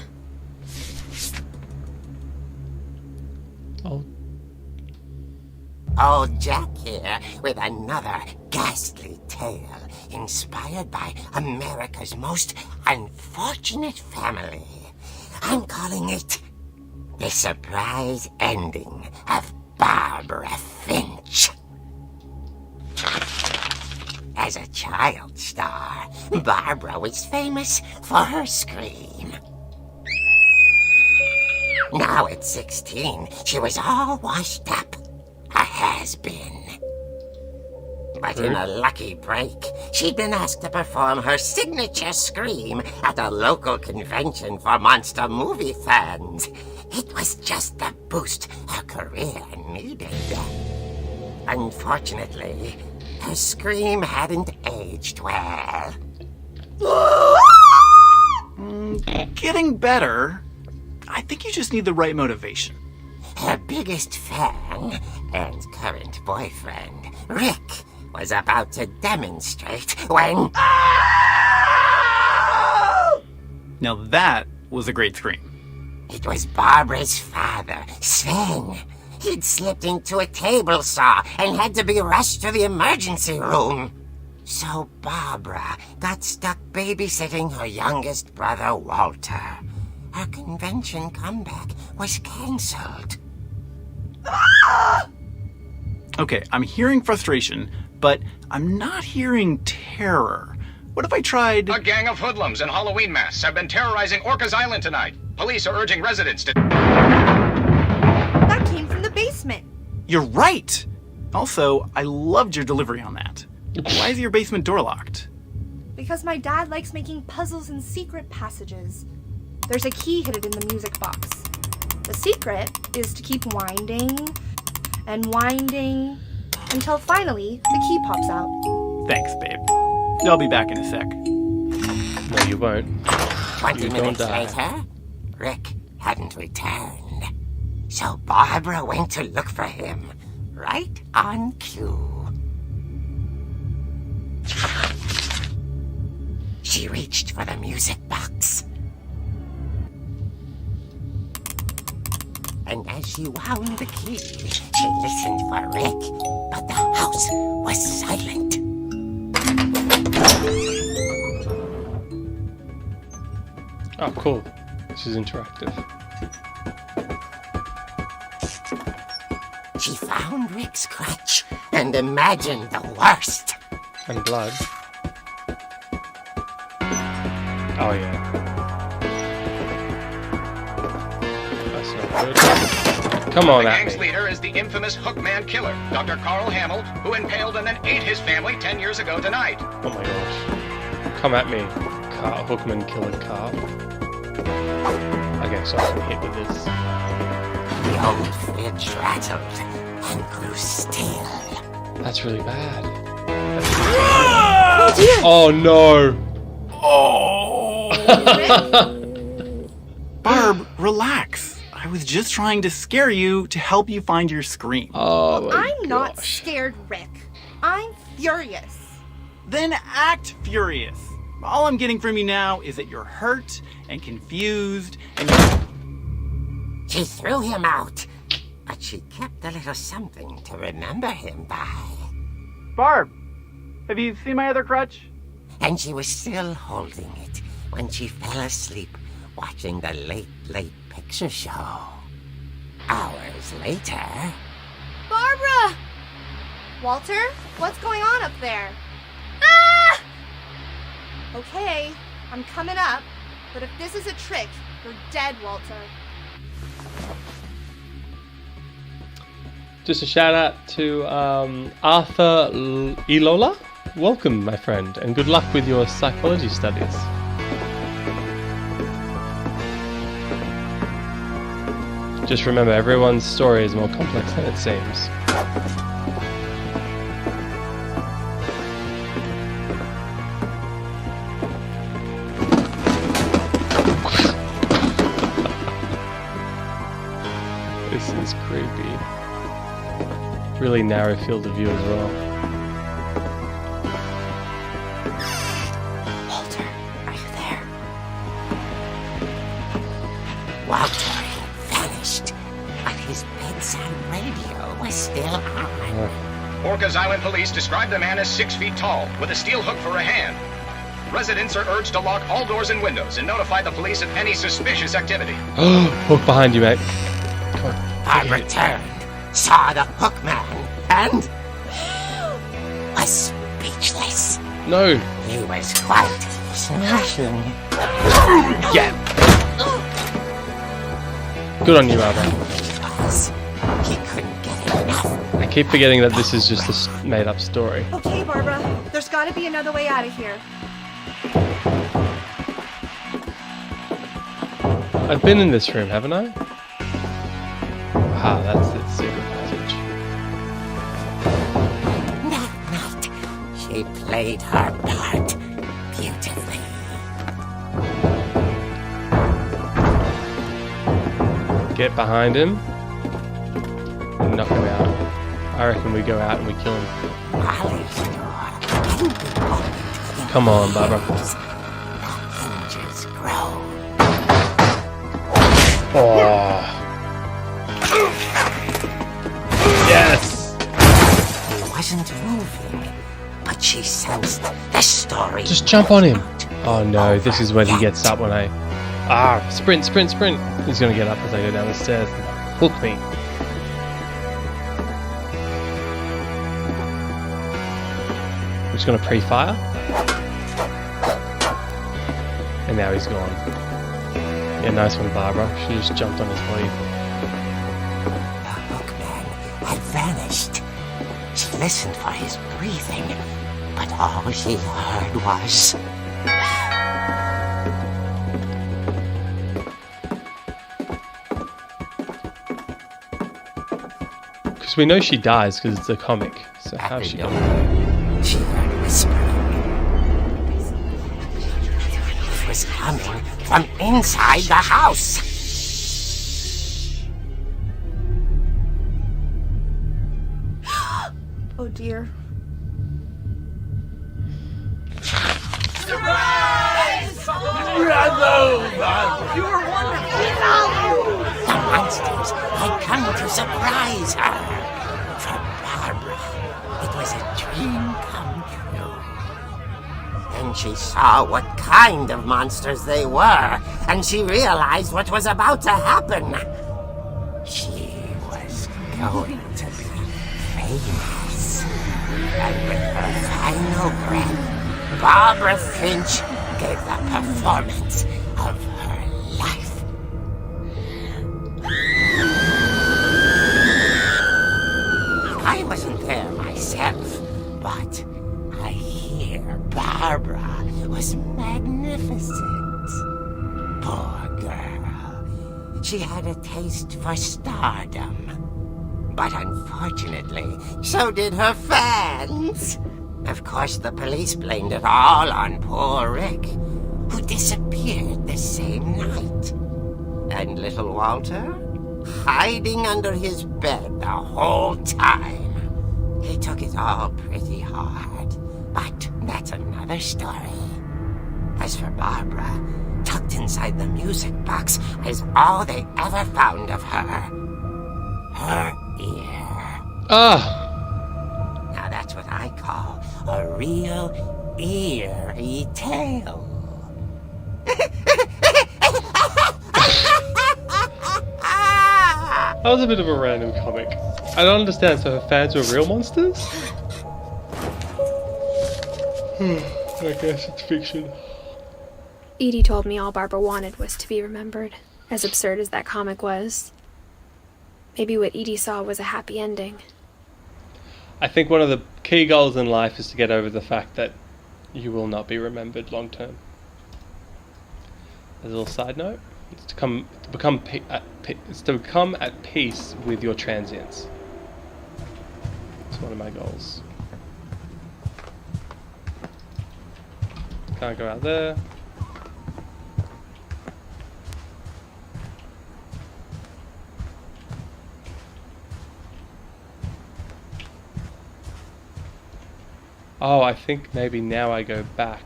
Speaker 6: Old Jack here with another ghastly tale inspired by America's most unfortunate family. I'm calling it The Surprise Ending of Barbara Finch. As a child star, Barbara was famous for her scream. Now at 16, she was all washed up. A has-been. But in a lucky break, she'd been asked to perform her signature scream at a local convention for monster movie fans. It was just the boost her career needed. Unfortunately, her scream hadn't aged well.
Speaker 7: Getting better. I think you just need the right motivation.
Speaker 6: Her biggest fan and current boyfriend, Rick, was about to demonstrate when...
Speaker 7: Now that was a great scream.
Speaker 6: It was Barbara's father, Sven. He'd slipped into a table saw and had to be rushed to the emergency room. So Barbara got stuck babysitting her youngest brother, Walter. Her convention comeback was cancelled.
Speaker 7: Okay, I'm hearing frustration, but I'm not hearing terror. What if I tried...
Speaker 8: A gang of hoodlums in Halloween masks have been terrorizing Orcas Island tonight. Police are urging residents to...
Speaker 4: That came from the basement.
Speaker 7: You're right! Also, I loved your delivery on that. Why is your basement door locked?
Speaker 4: Because my dad likes making puzzles and secret passages. There's a key hidden in the music box. The secret is to keep winding and winding until finally the key pops out.
Speaker 7: Thanks, babe. I'll be back in a sec.
Speaker 1: No, you won't.
Speaker 6: 20 minutes later, Rick hadn't returned. So Barbara went to look for him, right on cue. She reached for the music box. And as she wound the key, she listened for Rick, but the house was silent.
Speaker 1: Oh, cool. This is interactive.
Speaker 6: She found Rick's crutch and imagined the worst.
Speaker 1: And blood. Oh, yeah. That's not good. Come on,
Speaker 8: The
Speaker 1: at
Speaker 8: gang's
Speaker 1: me.
Speaker 8: leader is the infamous Hookman killer, Dr. Carl Hamill, who impaled and then ate his family 10 years ago tonight.
Speaker 1: Oh my gosh. Come at me, Carl. Hookman killer Carl. Okay, so I can hit with this.
Speaker 6: The old fridge rattled and grew still.
Speaker 1: That's really bad. Oh no!
Speaker 7: Barb, relax. I was just trying to scare you to help you find your scream.
Speaker 1: Oh my
Speaker 4: I'm not
Speaker 1: gosh.
Speaker 4: scared, Rick. I'm furious.
Speaker 7: Then act furious. All I'm getting from you now is that you're hurt and confused and
Speaker 6: She threw him out, but she kept a little something to remember him by.
Speaker 7: Barb, have you seen my other crutch?
Speaker 6: And she was still holding it when she fell asleep watching the late picture show. Hours later...
Speaker 4: Barbara! Walter, what's going on up there? Ah! Okay, I'm coming up, but if this is a trick, you're dead, Walter.
Speaker 1: Just a shout out to Arthur Ilola. Welcome, my friend, and good luck with your psychology studies. Just remember, everyone's story is more complex than it seems. This is creepy. Really narrow field of view as well.
Speaker 6: Walter, are you there? Walter had vanished, but his bedside radio was still on.
Speaker 8: Orcas Island police described the man as 6 feet tall, with a steel hook for a hand. Residents are urged to lock all doors and windows and notify the police of any suspicious activity.
Speaker 1: Hook behind you, mate. Come on.
Speaker 6: I returned, saw the hook man, and was speechless.
Speaker 1: No.
Speaker 6: He was quite smashing.
Speaker 1: Yeah. Good on you, Barbara.
Speaker 6: He couldn't get enough.
Speaker 1: I keep forgetting that this is just a made-up story.
Speaker 4: Okay, Barbara, there's gotta be another way out of here.
Speaker 1: I've been in this room, haven't I? Ah, that's the secret passage.
Speaker 6: That night, she played her part beautifully.
Speaker 1: Get behind him and knock him out. I reckon we go out and we kill him.
Speaker 6: Molly's door.
Speaker 1: Come on, Barbara.
Speaker 6: Hinges grow.
Speaker 1: Oh. Yes!
Speaker 6: He wasn't moving, but she sensed the story.
Speaker 1: Just jump on him. Oh no, this is when he gets up when I... sprint, sprint, sprint. He's gonna get up as I go down the stairs and hook me. I'm just gonna pre-fire. And now he's gone. Yeah, nice one, Barbara. She just jumped on his body.
Speaker 6: The hookman had vanished. She listened for his breathing, but all she heard was...
Speaker 1: Because we know she dies because it's a comic. So how's she gonna...
Speaker 6: She heard whispering. It was coming from inside the house.
Speaker 4: Oh dear.
Speaker 6: The monsters had come to surprise her. For Barbara, it was a dream come true. Then she saw what kind of monsters they were, and she realized what was about to happen. She was going to be famous. And with her final breath, Barbara Finch gave the performance of her life. I wasn't there myself, but I hear Barbara was magnificent. Poor girl. She had a taste for stardom. But unfortunately, so did her fans. Of course, the police blamed it all on poor Rick, who disappeared the same night. And little Walter, hiding under his bed the whole time. He took it all pretty hard, but that's another story. As for Barbara, tucked inside the music box was all they ever found of her. Her ear. Now that's what I call a real eerie tale.
Speaker 1: That was a bit of a random comic. I don't understand, so her fans were real monsters? I guess it's fiction.
Speaker 2: Edie told me all Barbara wanted was to be remembered, as absurd as that comic was. Maybe what Edie saw was a happy ending.
Speaker 1: I think one of the key goals in life is to get over the fact that you will not be remembered long term. As a little side note, it's to become at peace with your transience. It's one of my goals. Can't go out there. Oh, I think maybe now I go back.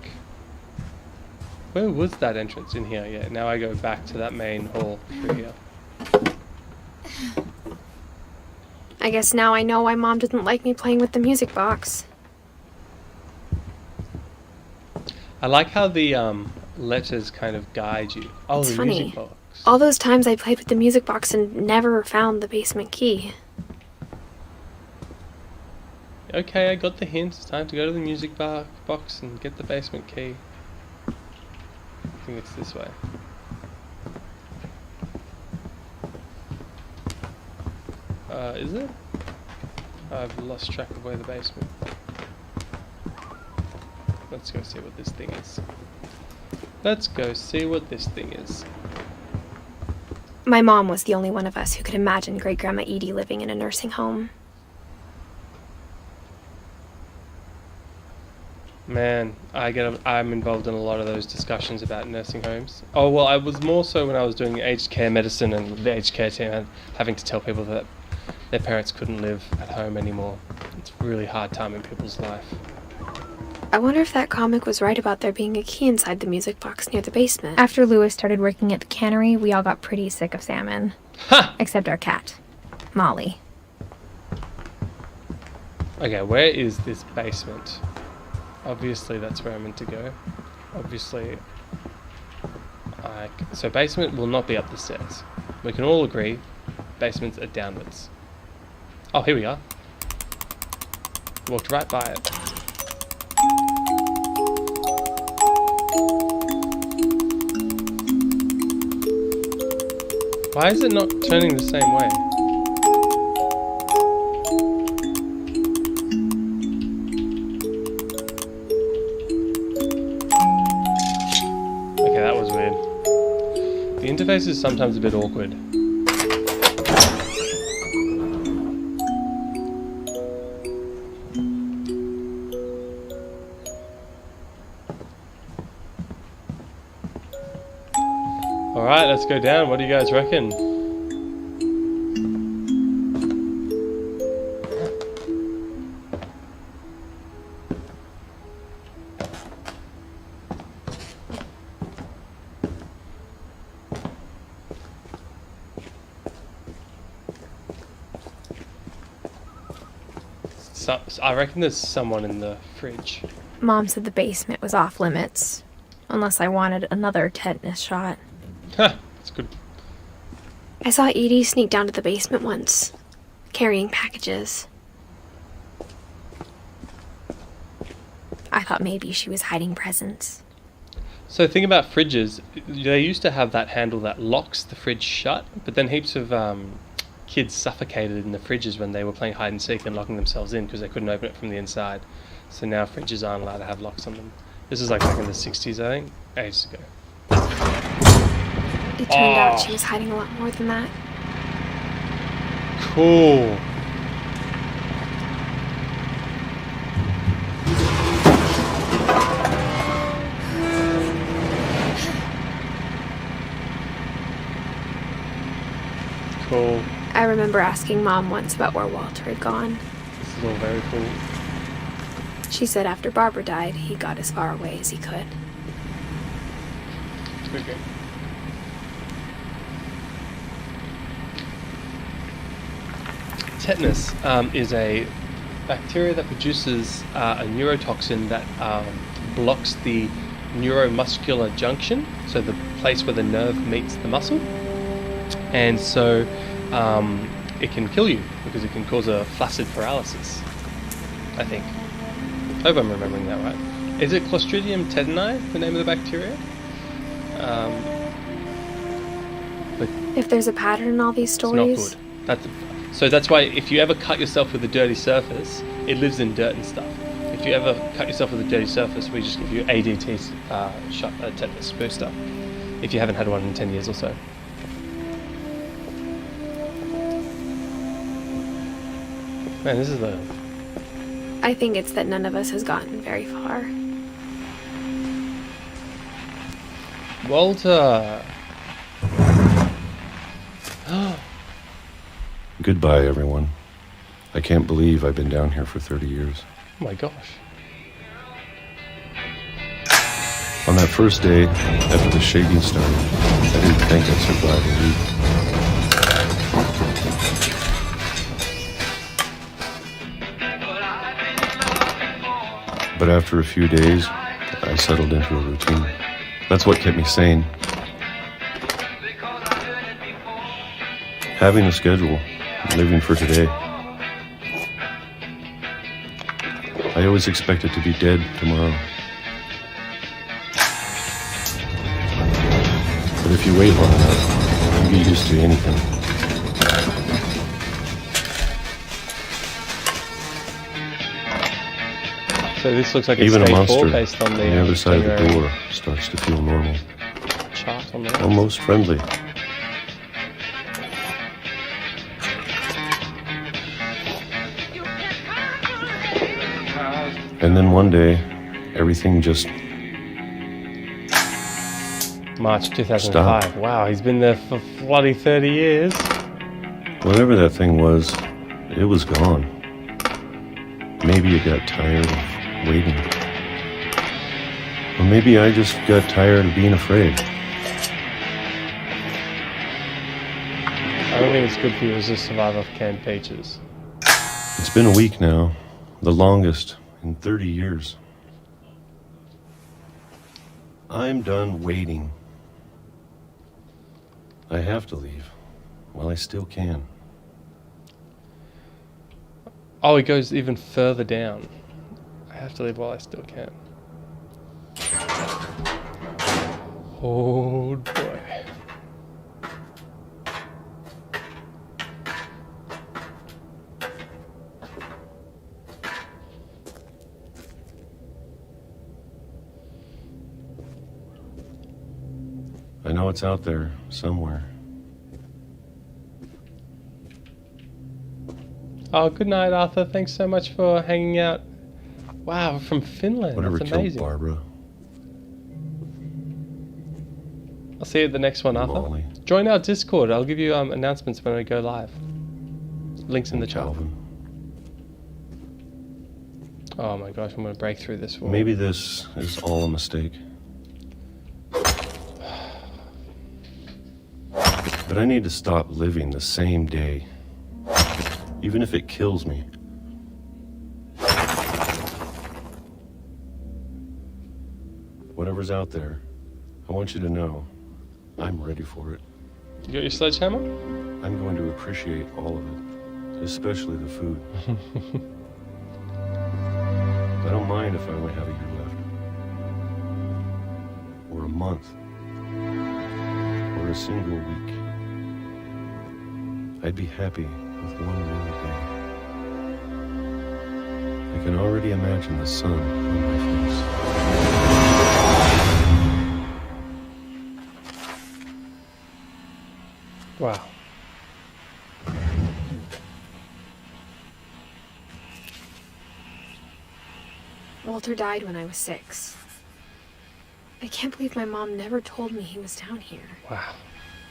Speaker 1: Where was that entrance? In here, yeah. Now I go back to that main hall through here.
Speaker 2: I guess now I know why Mom didn't like me playing with the music box.
Speaker 1: I like how the letters kind of guide you. Oh,
Speaker 2: It's
Speaker 1: the
Speaker 2: funny.
Speaker 1: music box.
Speaker 2: All those times I played with the music box and never found the basement key.
Speaker 1: Okay, I got the hint. It's time to go to the music box and get the basement key. I think it's this way. Is it? I've lost track of where the basement. Let's go see what this thing is. Let's go see what this thing is.
Speaker 2: My mom was the only one of us who could imagine Great-Grandma Edie living in a nursing home.
Speaker 1: Man, I'm involved in a lot of those discussions about nursing homes. Oh, well, I was more so when I was doing aged care medicine and the aged care team and having to tell people that their parents couldn't live at home anymore. It's a really hard time in people's life.
Speaker 2: I wonder if that comic was right about there being a key inside the music box near the basement.
Speaker 9: After Lewis started working at the cannery, we all got pretty sick of salmon.
Speaker 1: Ha!
Speaker 9: Except our cat, Molly.
Speaker 1: Okay, where is this basement? Obviously that's where I'm meant to go. Obviously, so basement will not be up the stairs. We can all agree, basements are downwards. Oh, here we are. Walked right by it. Why is it not turning the same way? Okay, that was weird. The interface is sometimes a bit awkward. Alright, let's go down. What do you guys reckon? I reckon there's someone in the fridge.
Speaker 2: Mom said the basement was off limits, unless I wanted another tetanus shot.
Speaker 1: Ha! That's good.
Speaker 2: I saw Edie sneak down to the basement once, carrying packages. I thought maybe she was hiding presents.
Speaker 1: So the thing about fridges, they used to have that handle that locks the fridge shut, but then heaps of kids suffocated in the fridges when they were playing hide and seek and locking themselves in because they couldn't open it from the inside. So now fridges aren't allowed to have locks on them. This is like back in the 60s, I think, ages ago.
Speaker 2: It turned out she was hiding a lot more than that.
Speaker 1: Cool. Cool.
Speaker 2: I remember asking Mom once about where Walter had gone.
Speaker 1: This is all very cool.
Speaker 2: She said after Barbara died, he got as far away as he could.
Speaker 1: Okay. Tetanus is a bacteria that produces a neurotoxin that blocks the neuromuscular junction, so the place where the nerve meets the muscle. And so it can kill you because it can cause a flaccid paralysis, I think. I hope I'm remembering that right. Is it Clostridium tetani, the name of the bacteria? But
Speaker 2: If there's a pattern in all these
Speaker 1: it's not
Speaker 2: stories,
Speaker 1: good. So that's why if you ever cut yourself with a dirty surface, it lives in dirt and stuff. If you ever cut yourself with a dirty surface, we just give you ADT tetanus booster. If you haven't had one in 10 years or so. Man, this is the...
Speaker 2: I think it's that none of us has gotten very far.
Speaker 1: Walter!
Speaker 10: Goodbye, everyone. I can't believe I've been down here for 30 years.
Speaker 1: Oh my gosh.
Speaker 10: On that first day, after the shaking started, I didn't think I'd survive a week. But after a few days, I settled into a routine. That's what kept me sane. Having a schedule, living for today. I always expected to be dead tomorrow. But if you wait long enough, you get used to anything.
Speaker 1: So this looks like it's
Speaker 10: Even a
Speaker 1: Stage 4
Speaker 10: monster
Speaker 1: based on
Speaker 10: on the other side of the
Speaker 1: January
Speaker 10: door starts to feel normal.
Speaker 1: chart on the
Speaker 10: Almost friendly. And then one day, everything just
Speaker 1: March 2005.
Speaker 10: Stop.
Speaker 1: Wow, he's been there for bloody 30 years.
Speaker 10: Whatever that thing was, it was gone. Maybe it got tired of waiting. Or maybe I just got tired of being afraid.
Speaker 1: I don't think it's good for you as a survivor of canned peaches.
Speaker 10: It's been a week now, the longest in 30 years. I'm done waiting. I have to leave while I still can.
Speaker 1: Oh, it goes even further down. I have to leave while I still can. Oh boy.
Speaker 10: I know it's out there somewhere.
Speaker 1: Oh, good night, Arthur. Thanks so much for hanging out. Wow, from Finland.
Speaker 10: Whatever
Speaker 1: That's
Speaker 10: killed
Speaker 1: amazing.
Speaker 10: Barbara.
Speaker 1: I'll see you at the next one, Arthur.
Speaker 10: Molly.
Speaker 1: Join our Discord. I'll give you announcements when I go live. Links in the chat.
Speaker 10: Calvin.
Speaker 1: Oh my gosh, I'm going to break through this wall.
Speaker 10: Maybe this is all a mistake. But I need to stop living the same day, even if it kills me. Whatever's out there, I want you to know I'm ready for it.
Speaker 1: You got your sledgehammer?
Speaker 10: I'm going to appreciate all of it, especially the food. I don't mind if I only have a year left, or a month, or a single week. I'd be happy with one real day. I can already imagine the sun on my face.
Speaker 1: Wow.
Speaker 2: Walter died when I was 6. I can't believe my mom never told me he was down here.
Speaker 1: Wow.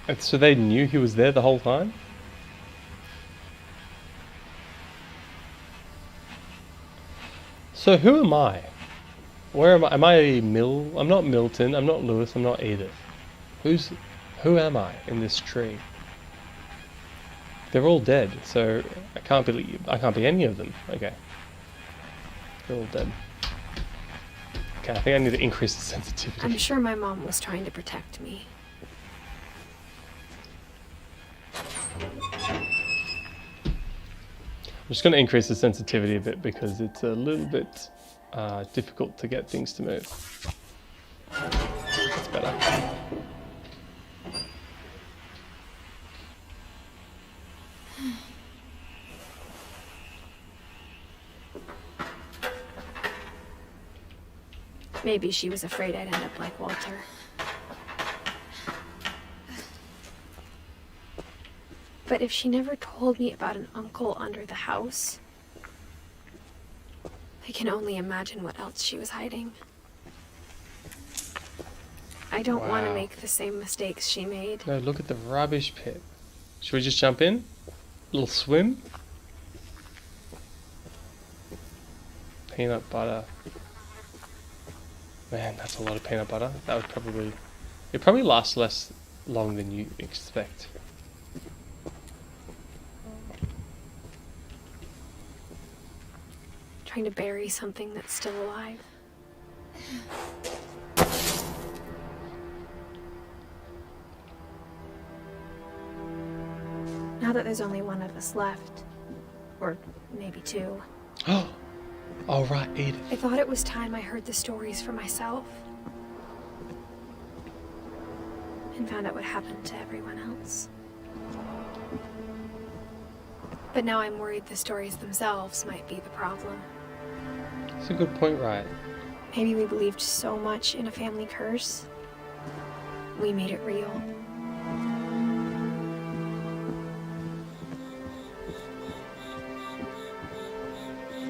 Speaker 1: And so they knew he was there the whole time? So who am I? Where am I? Am I I'm not Milton, I'm not Lewis, I'm not Edith. Who am I in this tree? They're all dead, so I can't be any of them. Okay. They're all dead. Okay, I think I need to increase the sensitivity.
Speaker 2: I'm sure my mom was trying to protect me.
Speaker 1: just going to increase the sensitivity a bit because it's a little bit difficult to get things to move. That's better.
Speaker 2: Maybe she was afraid I'd end up like Walter. But if she never told me about an uncle under the house, I can only imagine what else she was hiding. I don't want to make the same mistakes she made.
Speaker 1: No, look at the rubbish pit. Should we just jump in? Little swim? Peanut butter. Man, that's a lot of peanut butter. That would probably... It probably lasts less long than you expect.
Speaker 2: Trying to bury something that's still alive. Now that there's only one of us left, or maybe two.
Speaker 1: Oh, right, Edith.
Speaker 2: I thought it was time I heard the stories for myself. And found out what happened to everyone else. But now I'm worried the stories themselves might be the problem.
Speaker 1: That's a good point, right?
Speaker 2: Maybe we believed so much in a family curse, we made it real.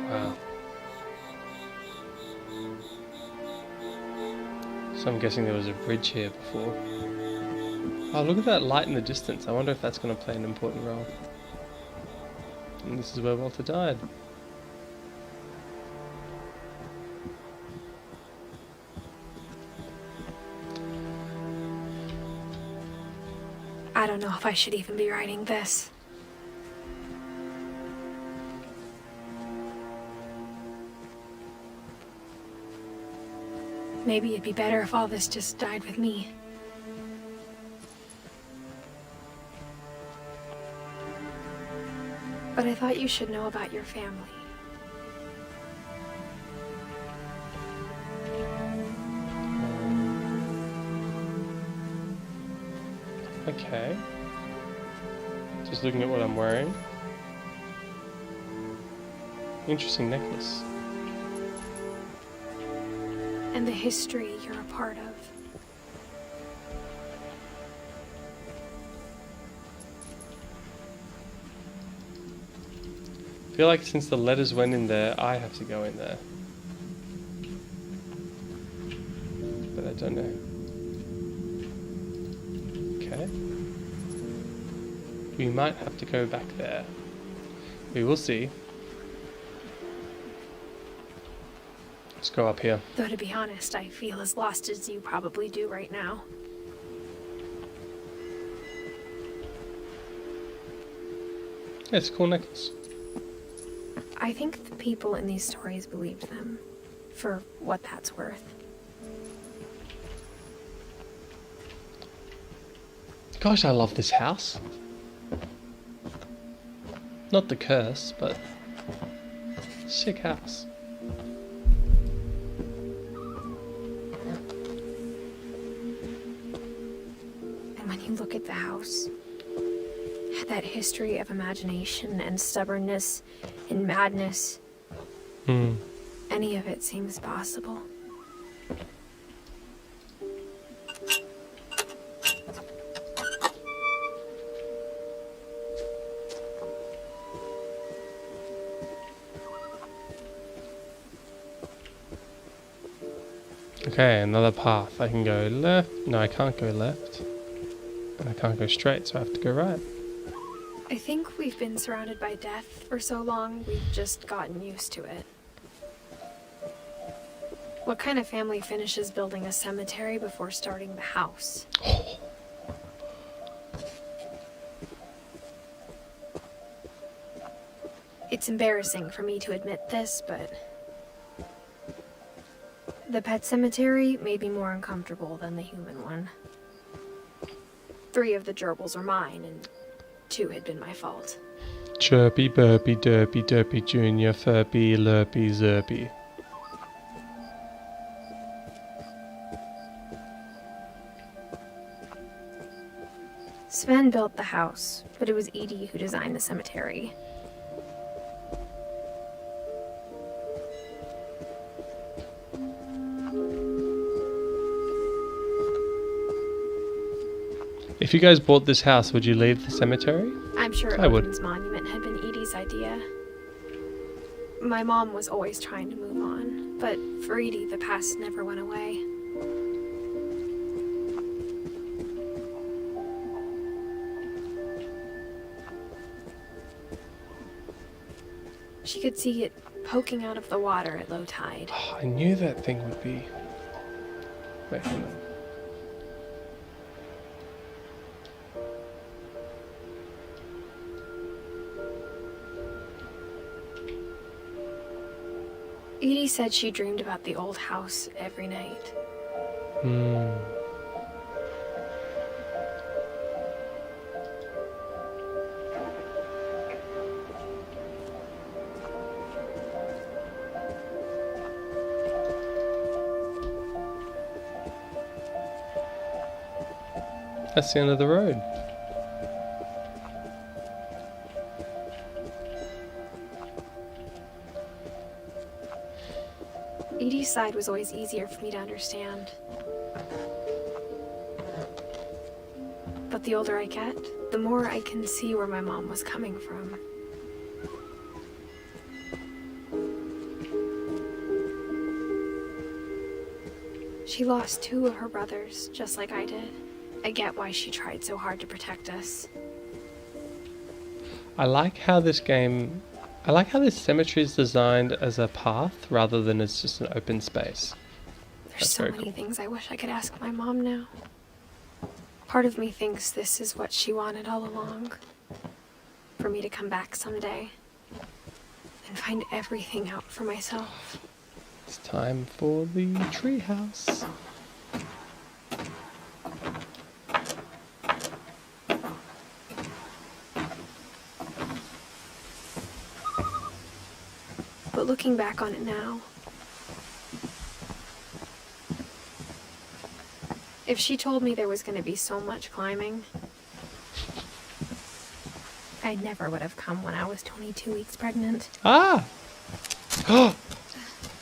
Speaker 1: Wow. So I'm guessing there was a bridge here before. Oh, look at that light in the distance. I wonder if that's going to play an important role. And this is where Walter died.
Speaker 2: I don't know if I should even be writing this. Maybe it'd be better if all this just died with me. But I thought you should know about your family.
Speaker 1: Okay. Just looking at what I'm wearing. Interesting necklace.
Speaker 2: And the history you're a part of.
Speaker 1: I feel like since the letters went in there, I have to go in there. But I don't know. Okay. We might have to go back there. We will see. Let's go up here.
Speaker 2: Though to be honest, I feel as lost as you probably do right now.
Speaker 1: Yeah, it's a cool necklace.
Speaker 2: I think the people in these stories believed them, for what that's worth.
Speaker 1: Gosh, I love this house. Not the curse, but sick house.
Speaker 2: And when you look at the house, that history of imagination and stubbornness and madness, any of it seems possible.
Speaker 1: Okay, another path. I can go left. No, I can't go left. And I can't go straight, so I have to go right.
Speaker 2: I think we've been surrounded by death for so long, we've just gotten used to it. What kind of family finishes building a cemetery before starting the house? It's embarrassing for me to admit this, but the pet cemetery may be more uncomfortable than the human one. 3 of the gerbils are mine, and 2 had been my fault.
Speaker 1: Chirpy, burpy, derpy, derpy, junior, furpy, lurpy, zerpy.
Speaker 2: Sven built the house, but it was Edie who designed the cemetery.
Speaker 1: If you guys bought this house, would you leave the cemetery?
Speaker 2: I'm sure
Speaker 1: I would.
Speaker 2: Odin's monument had been Edie's idea. My mom was always trying to move on, but for Edie, the past never went away. She could see it poking out of the water at low tide.
Speaker 1: Oh, I knew that thing would be... Wait, hang on.
Speaker 2: Edie said she dreamed about the old house every night.
Speaker 1: That's the end of the road.
Speaker 2: Edie's side was always easier for me to understand. But the older I get, the more I can see where my mom was coming from. She lost 2 of her brothers, just like I did. I get why she tried so hard to protect us.
Speaker 1: I like how this cemetery is designed as a path rather than as just an open space.
Speaker 2: There's
Speaker 1: That's
Speaker 2: so
Speaker 1: very
Speaker 2: many
Speaker 1: cool.
Speaker 2: things I wish I could ask my mom now. Part of me thinks this is what she wanted all along. For me to come back someday and find everything out for myself.
Speaker 1: It's time for the treehouse.
Speaker 2: But looking back on it now, if she told me there was going to be so much climbing, I never would have come when I was 22 weeks pregnant.
Speaker 1: Ah!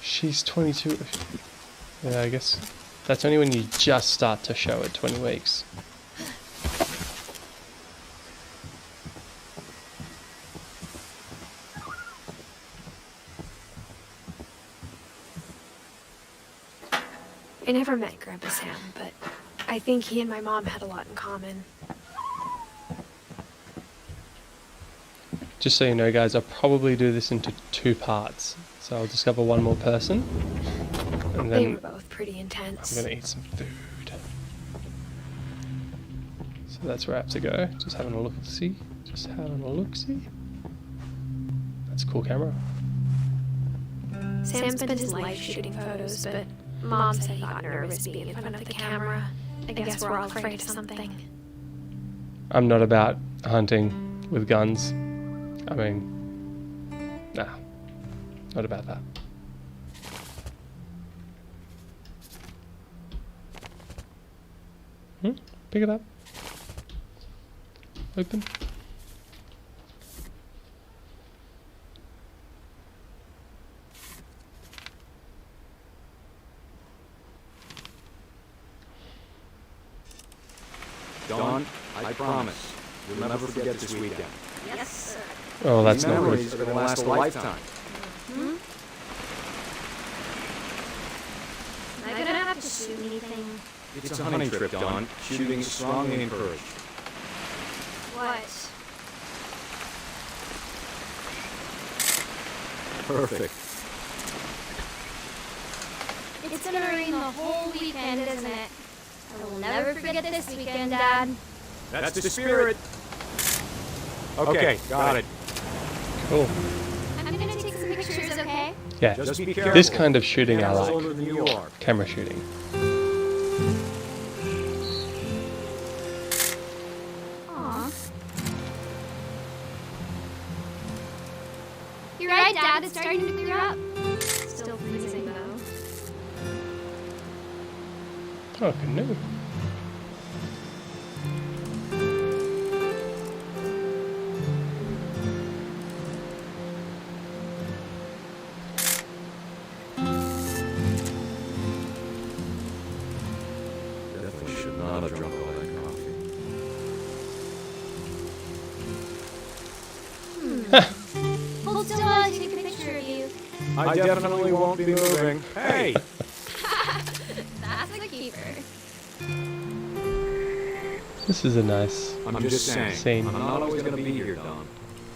Speaker 1: She's 22. Yeah, I guess that's only when you just start to show at 20 weeks.
Speaker 2: I never met Grandpa Sam, but I think he and my mom had a lot in common.
Speaker 1: Just so you know, guys, I'll probably do this into 2 parts. So I'll discover one more person, and
Speaker 2: They
Speaker 1: then
Speaker 2: were both pretty intense.
Speaker 1: I'm gonna eat some food. So that's where I have to go. Just having a look-see. Just having a look-see. That's a cool camera.
Speaker 2: Sam spent his life shooting photos, but Mom said he got nervous being in front of the camera. I guess we're all afraid of something.
Speaker 1: I'm not about hunting with guns. I mean, nah, not about that. Pick it up. Open.
Speaker 11: Dawn, I promise, you'll never forget this weekend.
Speaker 4: Yes, sir.
Speaker 1: Oh, that's
Speaker 11: These
Speaker 1: not good.
Speaker 11: memories are going to last a lifetime.
Speaker 3: Am I gonna have to shoot anything?
Speaker 11: It's a hunting trip, Dawn. Shooting is strongly encouraged.
Speaker 3: What?
Speaker 11: Perfect.
Speaker 3: It's gonna rain the whole weekend, isn't it? I will never forget this weekend, Dad.
Speaker 11: That's the spirit. Okay, got it.
Speaker 1: Cool.
Speaker 3: I'm gonna take some pictures, okay?
Speaker 1: Yeah,
Speaker 11: Just be careful.
Speaker 1: this kind of shooting I
Speaker 11: Camera's
Speaker 1: like.
Speaker 11: older than you are.
Speaker 1: Camera shooting.
Speaker 3: Aw.
Speaker 12: You're right, Dad. It's starting to clear up. Still freezing, though.
Speaker 1: Oh, canoe.
Speaker 11: Definitely should not have drunk all that coffee.
Speaker 12: Hold still while I take a picture of you.
Speaker 11: I definitely won't be moving. Hey!
Speaker 12: That's a keeper.
Speaker 1: This is a nice
Speaker 11: I'm just saying,
Speaker 1: scene.
Speaker 11: I'm not always gonna be here, Don.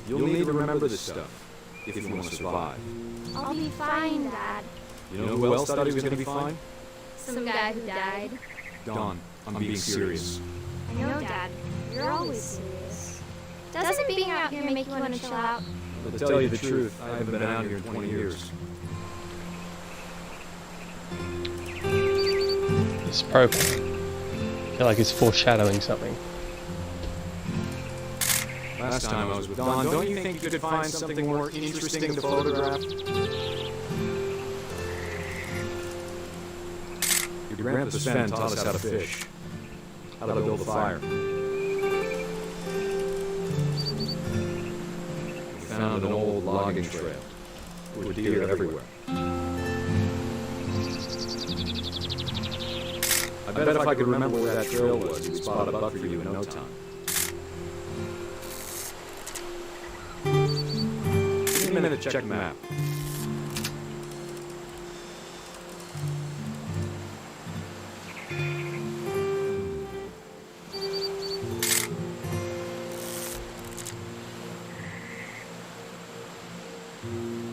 Speaker 11: You'll need to remember this stuff, if you want to survive.
Speaker 12: I'll be fine, Dad.
Speaker 11: You know who else thought he was gonna be fine?
Speaker 12: Some guy who died.
Speaker 11: Don, I'm being serious.
Speaker 12: I know, Dad. You're always serious. Doesn't being out here make you want to chill out?
Speaker 11: But to tell you the truth, I haven't been out here in 20 years.
Speaker 1: This propane. I feel like it's foreshadowing something.
Speaker 11: Last time I was with Don, don't you think you could find something more interesting to photograph? Your grandpa Sven taught us how to fish, how to build a fire. We found an old logging trail. There were deer everywhere. I bet if I could remember where that trail was, we'd spot a buck for you in no time. Give me a minute to check the map.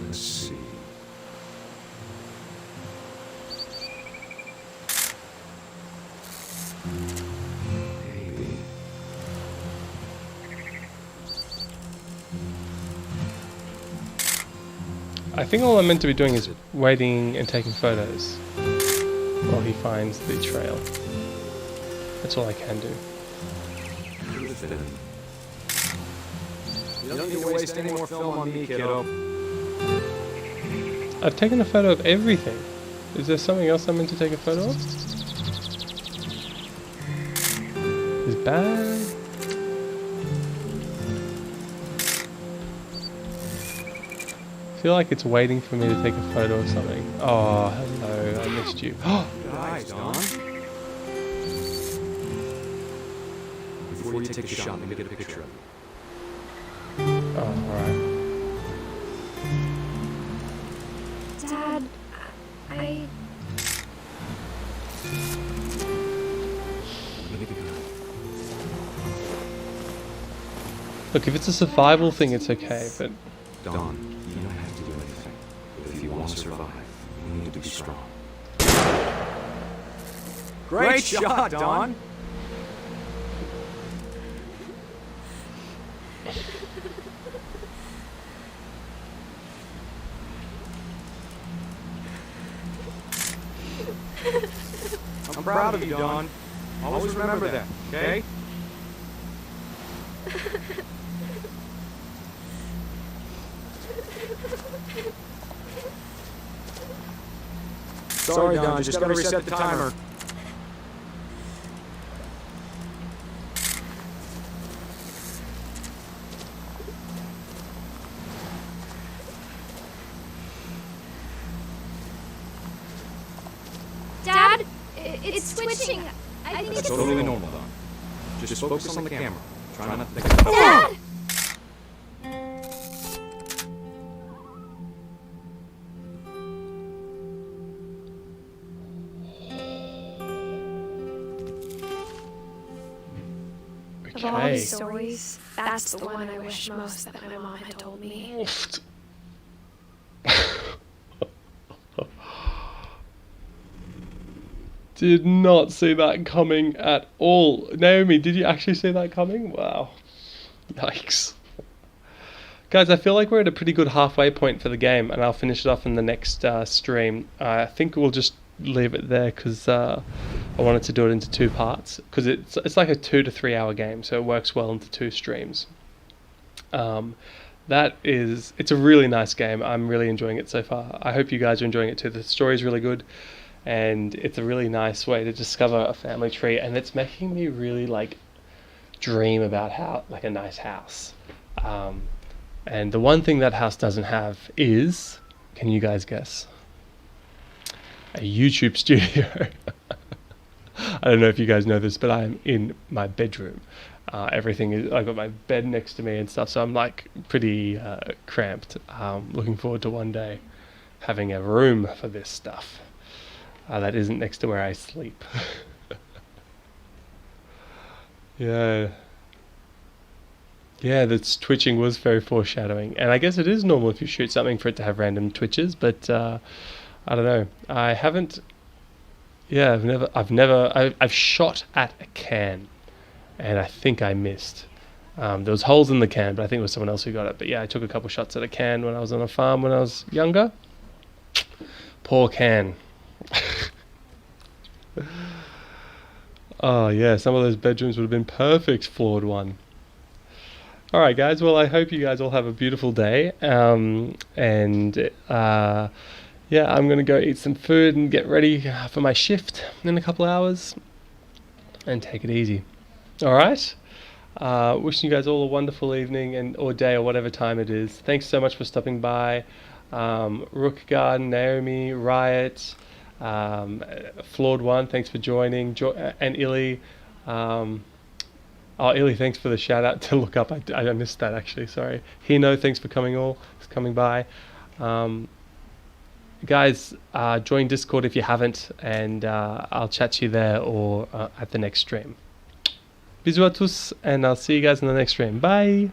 Speaker 11: Let's see. Maybe.
Speaker 1: I think all I'm meant to be doing is waiting and taking photos while he finds the trail. That's all I can do.
Speaker 11: You don't need to waste any more film on me, kiddo.
Speaker 1: I've taken a photo of everything. Is there something else I'm meant to take a photo of? His bag? I feel like it's waiting for me to take a photo of something. Oh, hello, I missed you.
Speaker 11: Good eyes, Don. Before you take a shot, let me get a picture of you.
Speaker 1: Oh, alright.
Speaker 2: Dad,
Speaker 1: Look, if it's a survival thing, it's okay, but...
Speaker 11: Don, you don't have to do anything. But if you want to survive, you need to be strong. Great shot, Don! I'm proud of you, Don. Always remember that, okay? Sorry, Don, just gotta reset the timer.
Speaker 12: Dad, it's switching. I think
Speaker 11: That's
Speaker 12: it's...
Speaker 11: totally normal, Don. Just focus on the camera. Try not to think about
Speaker 12: Dad!
Speaker 2: of all the stories, that's the one I wish most that my mom had told me.
Speaker 1: Did not see that coming at all. Naomi, did you actually see that coming? Wow. Yikes. Guys, I feel like we're at a pretty good halfway point for the game, and I'll finish it off in the next stream. I think we'll just leave it there because I wanted to do it into two parts, because it's like a 2 to 3 hour game, so it works well into two streams. it's a really nice game. I'm really enjoying it so far. I hope you guys are enjoying it too. The story's really good, and it's a really nice way to discover a family tree, and it's making me really like dream about how like a nice house. And the one thing that house doesn't have is, can you guys guess? A YouTube studio. I don't know if you guys know this, but I'm in my bedroom. Everything is, I've got my bed next to me and stuff, so I'm like pretty cramped. Looking forward to one day having a room for this stuff that isn't next to where I sleep. Yeah. Yeah, this twitching was very foreshadowing, and I guess it is normal if you shoot something for it to have random twitches, but I don't know. I haven't. Yeah, I've shot at a can, and I think I missed. There was holes in the can, but I think it was someone else who got it. But yeah, I took a couple shots at a can when I was on a farm when I was younger. Poor can. Oh yeah, some of those bedrooms would have been perfect floored one. Alright guys, well I hope you guys all have a beautiful day, and yeah, I'm going to go eat some food and get ready for my shift in a couple of hours and take it easy. Alright? Wishing you guys all a wonderful evening and or day or whatever time it is. Thanks so much for stopping by. Rook Garden, Naomi, Riot, Flawed One, thanks for joining, and Illy. Oh, Illy, thanks for the shout out to look up. I missed that actually, sorry. Hino, thanks for coming by. Guys, join Discord if you haven't, and I'll chat to you there or at the next stream. Bisous à tous, and I'll see you guys in the next stream. Bye!